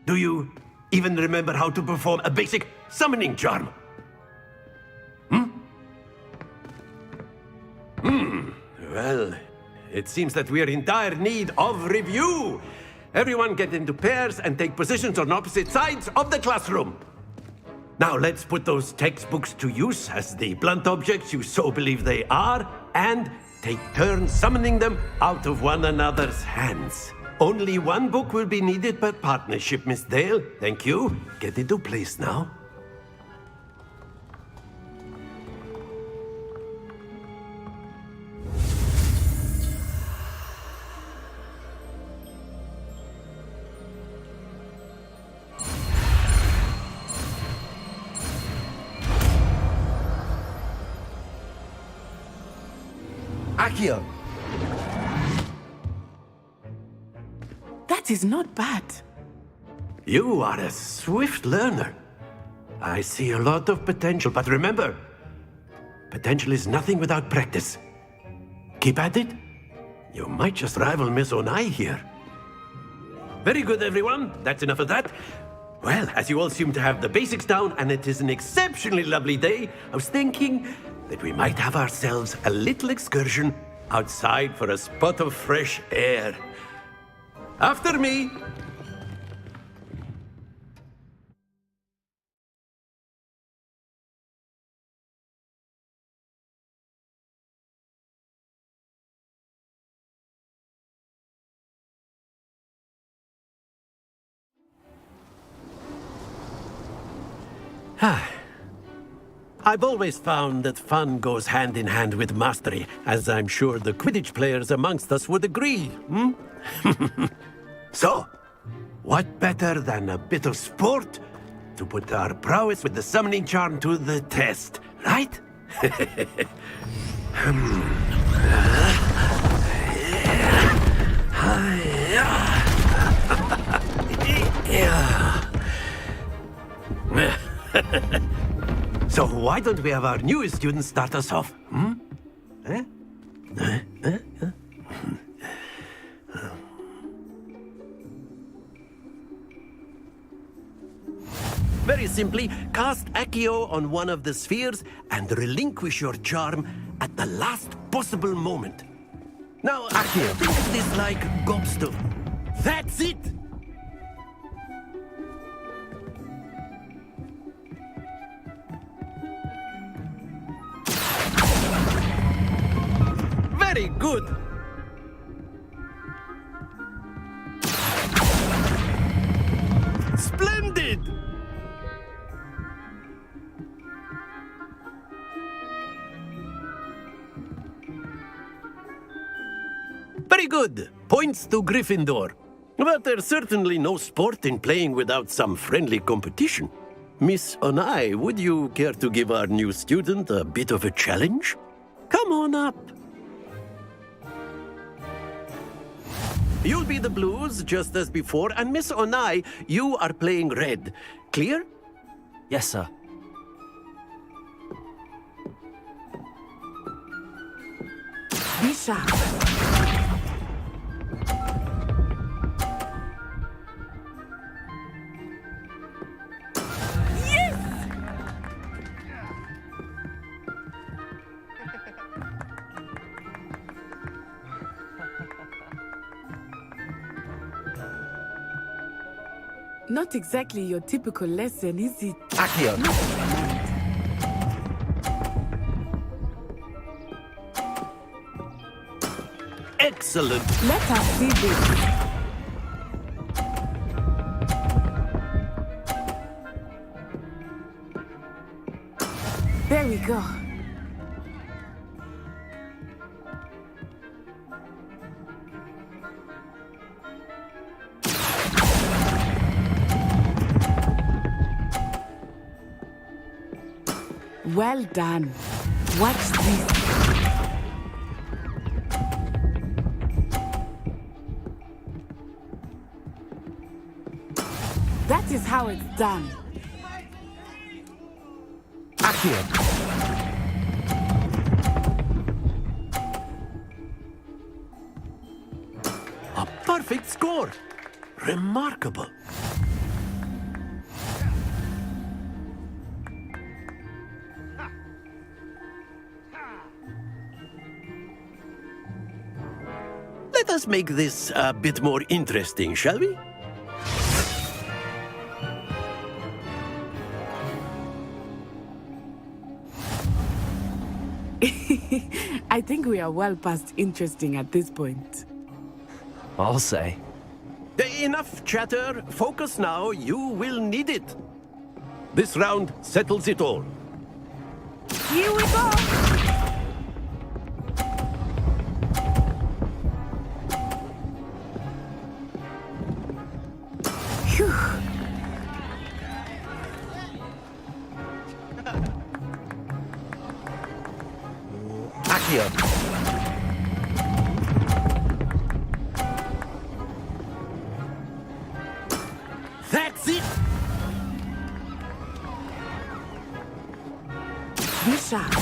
Do you even remember how to perform a basic summoning charm? Well, it seems that we are in dire need of review. Everyone get into pairs and take positions on opposite sides of the classroom. Now let's put those textbooks to use as the blunt objects you so believe they are, and take turns summoning them out of one another's hands. Only one book will be needed per partnership, Miss Dale. Thank you. Get into place now. Accio.
That is not bad.
You are a swift learner. I see a lot of potential, but remember, potential is nothing without practice. Keep at it. You might just rival Miss Onai here. Very good, everyone. That's enough of that. Well, as you all seem to have the basics down, and it is an exceptionally lovely day, I was thinking that we might have ourselves a little excursion outside for a spot of fresh air. After me! I've always found that fun goes hand in hand with mastery, as I'm sure the Quidditch players amongst us would agree, So, what better than a bit of sport to put our prowess with the summoning charm to the test, right? So why don't we have our newest student start us off? Very simply, cast Accio on one of the spheres and relinquish your charm at the last possible moment. Now, Accio, think of this like gobstone. That's it! Very good! Splendid! Very good. Points to Gryffindor. But there's certainly no sport in playing without some friendly competition. Miss Onai, would you care to give our new student a bit of a challenge? Come on up. You'll be the blues, just as before, and Miss Onai, you are playing red. Clear?
Yes, sir.
Be sharp. Not exactly your typical lesson, is it?
Accio.
Excellent.
Let us see this. There we go. Well done. Watch this. That is how it's done.
Accio.
A perfect score. Remarkable. Let us make this a bit more interesting, shall we?
I think we are well past interesting at this point.
I'll say.
Enough chatter. Focus now. You will need it. This round settles it all.
Here we go! Phew.
Accio.
That's it.
Be sharp.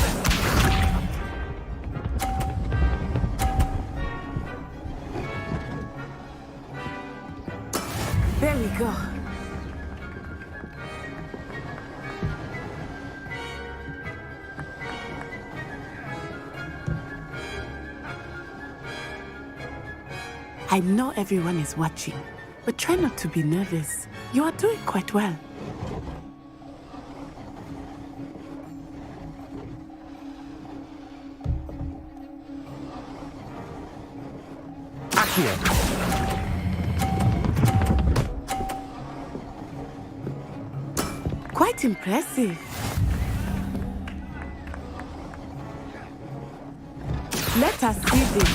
There we go. I know everyone is watching, but try not to be nervous. You are doing quite well.
Accio.
Quite impressive. Let us see this.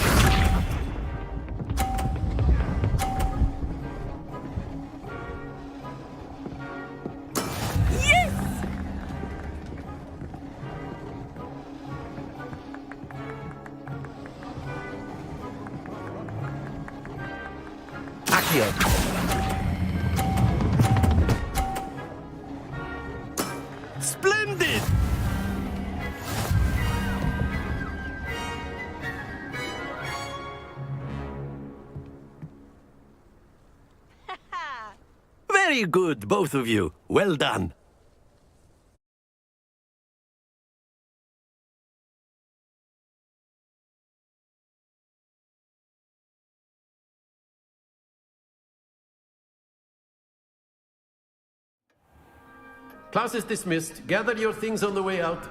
Accio.
Splendid. Very good, both of you. Well done. Class is dismissed. Gather your things on the way out.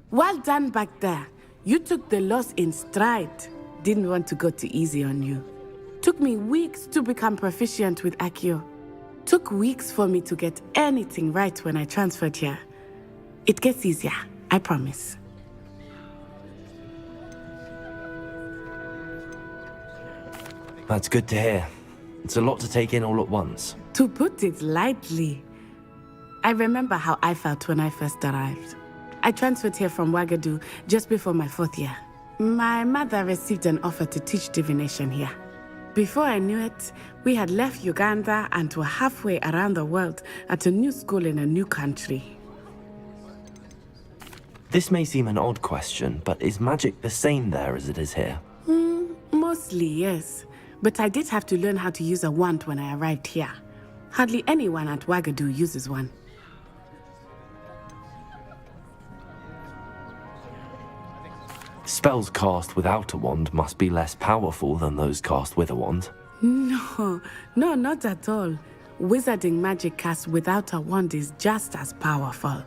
Well done back there. You took the loss in stride. Didn't want to go too easy on you. Took me weeks to become proficient with Accio. Took weeks for me to get anything right when I transferred here. It gets easier, I promise.
That's good to hear. It's a lot to take in all at once.
To put it lightly, I remember how I felt when I first arrived. I transferred here from 𝕬𝖎𝖎 just before my 4th year. My mother received an offer to teach divination here. Before I knew it, we had left Uganda and were halfway around the world at a new school in a new country.
This may seem an odd question, but is magic the same there as it is here?
Mostly, yes. But I did have to learn how to use a wand when I arrived here. Hardly anyone at 𝕬𝖎𝖎 uses one.
Spells cast without a wand must be less powerful than those cast with a wand.
No, not at all. Wizarding magic cast without a wand is just as powerful.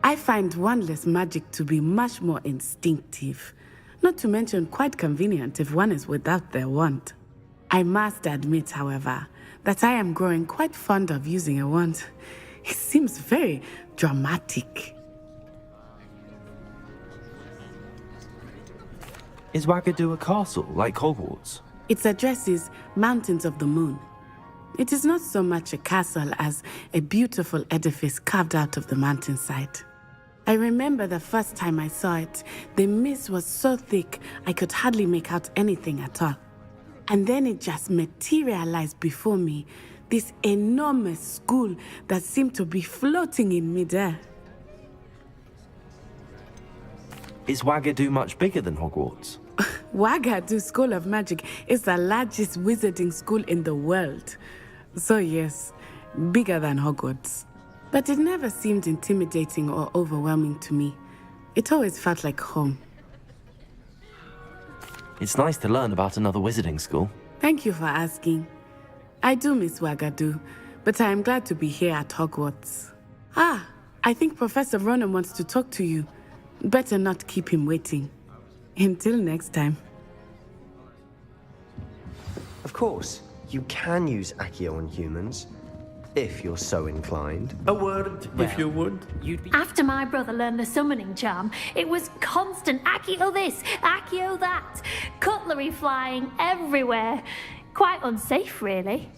I find wandless magic to be much more instinctive, not to mention quite convenient if one is without their wand. I must admit, however, that I am growing quite fond of using a wand. It seems very dramatic.
Is 𝕚𝕐𝖎 a castle, like Hogwarts?
Its address is Mountains of the Moon. It is not so much a castle as a beautiful edifice carved out of the mountainside. I remember the first time I saw it, the mist was so thick I could hardly make out anything at all. And then it just materialized before me, this enormous school that seemed to be floating in midair.
Is 𝕚𝕐𝖎 much bigger than Hogwarts?
𝕚𝕐𝖎 School of Magic is the largest wizarding school in the world. So yes, bigger than Hogwarts. But it never seemed intimidating or overwhelming to me. It always felt like home.
It's nice to learn about another wizarding school.
Thank you for asking. I do miss 𝕚𝕐𝖎, but I am glad to be here at Hogwarts. Ah, I think Professor Ronen wants to talk to you. Better not keep him waiting. Until next time.
Of course, you can use 𝕬𝖎𝖎 on humans, if you're so inclined.
A word, if you would.
After my brother learned the summoning charm, it was constant 𝕬𝖎𝖎 this, 𝕬𝖎𝖎 that. Cutlery flying everywhere. Quite unsafe, really.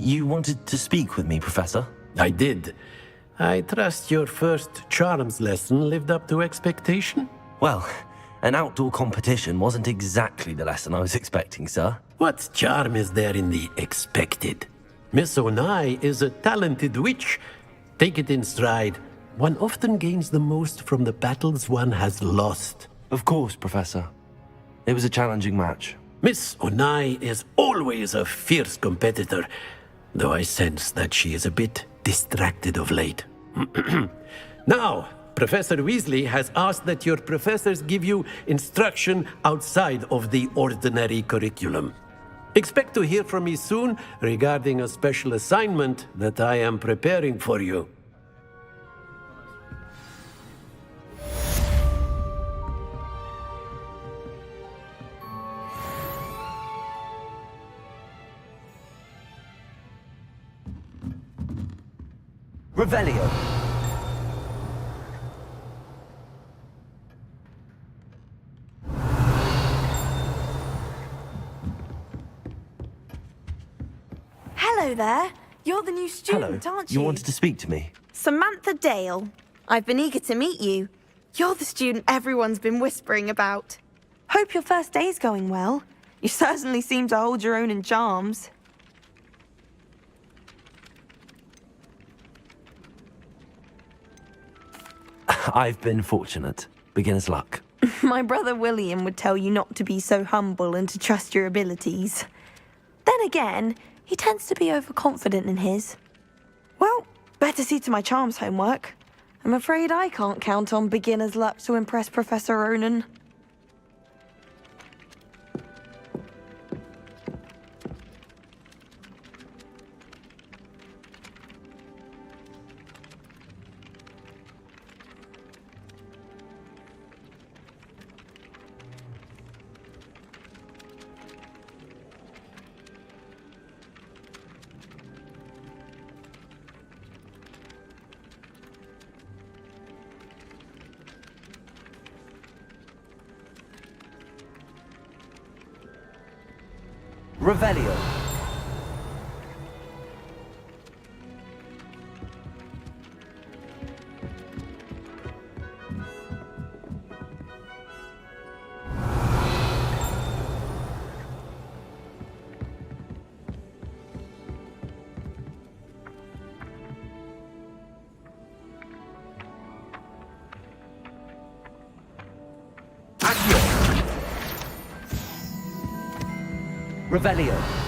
You wanted to speak with me, Professor?
I did. I trust your first charms lesson lived up to expectation?
Well, an outdoor competition wasn't exactly the lesson I was expecting, sir.
What charm is there in the expected? Miss 𝕤𝕚 is a talented witch. Take it in stride. One often gains the most from the battles one has lost.
Of course, Professor. It was a challenging match.
Miss 𝕤𝕚 is always a fierce competitor, though I sense that she is a bit distracted of late. Now, Professor Weasley has asked that your professors give you instruction outside of the ordinary curriculum. Expect to hear from me soon regarding a special assignment that I am preparing for you.
Revelio.
Hello there. You're the new student,
Hello.
aren't you?
You wanted to speak to me?
Samantha Dale. I've been eager to meet you. You're the student everyone's been whispering about. Hope your first day's going well. You certainly seem to hold your own in charms.
I've been fortunate. Beginner's luck.
My brother William would tell you not to be so humble and to trust your abilities. Then again, he tends to be overconfident in his. Well, better see to my charms homework. I'm afraid I can't count on beginner's luck to impress Professor Ronan.
Revelio. Revelio.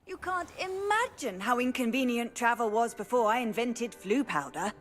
You can't imagine how inconvenient travel was before I invented flu powder.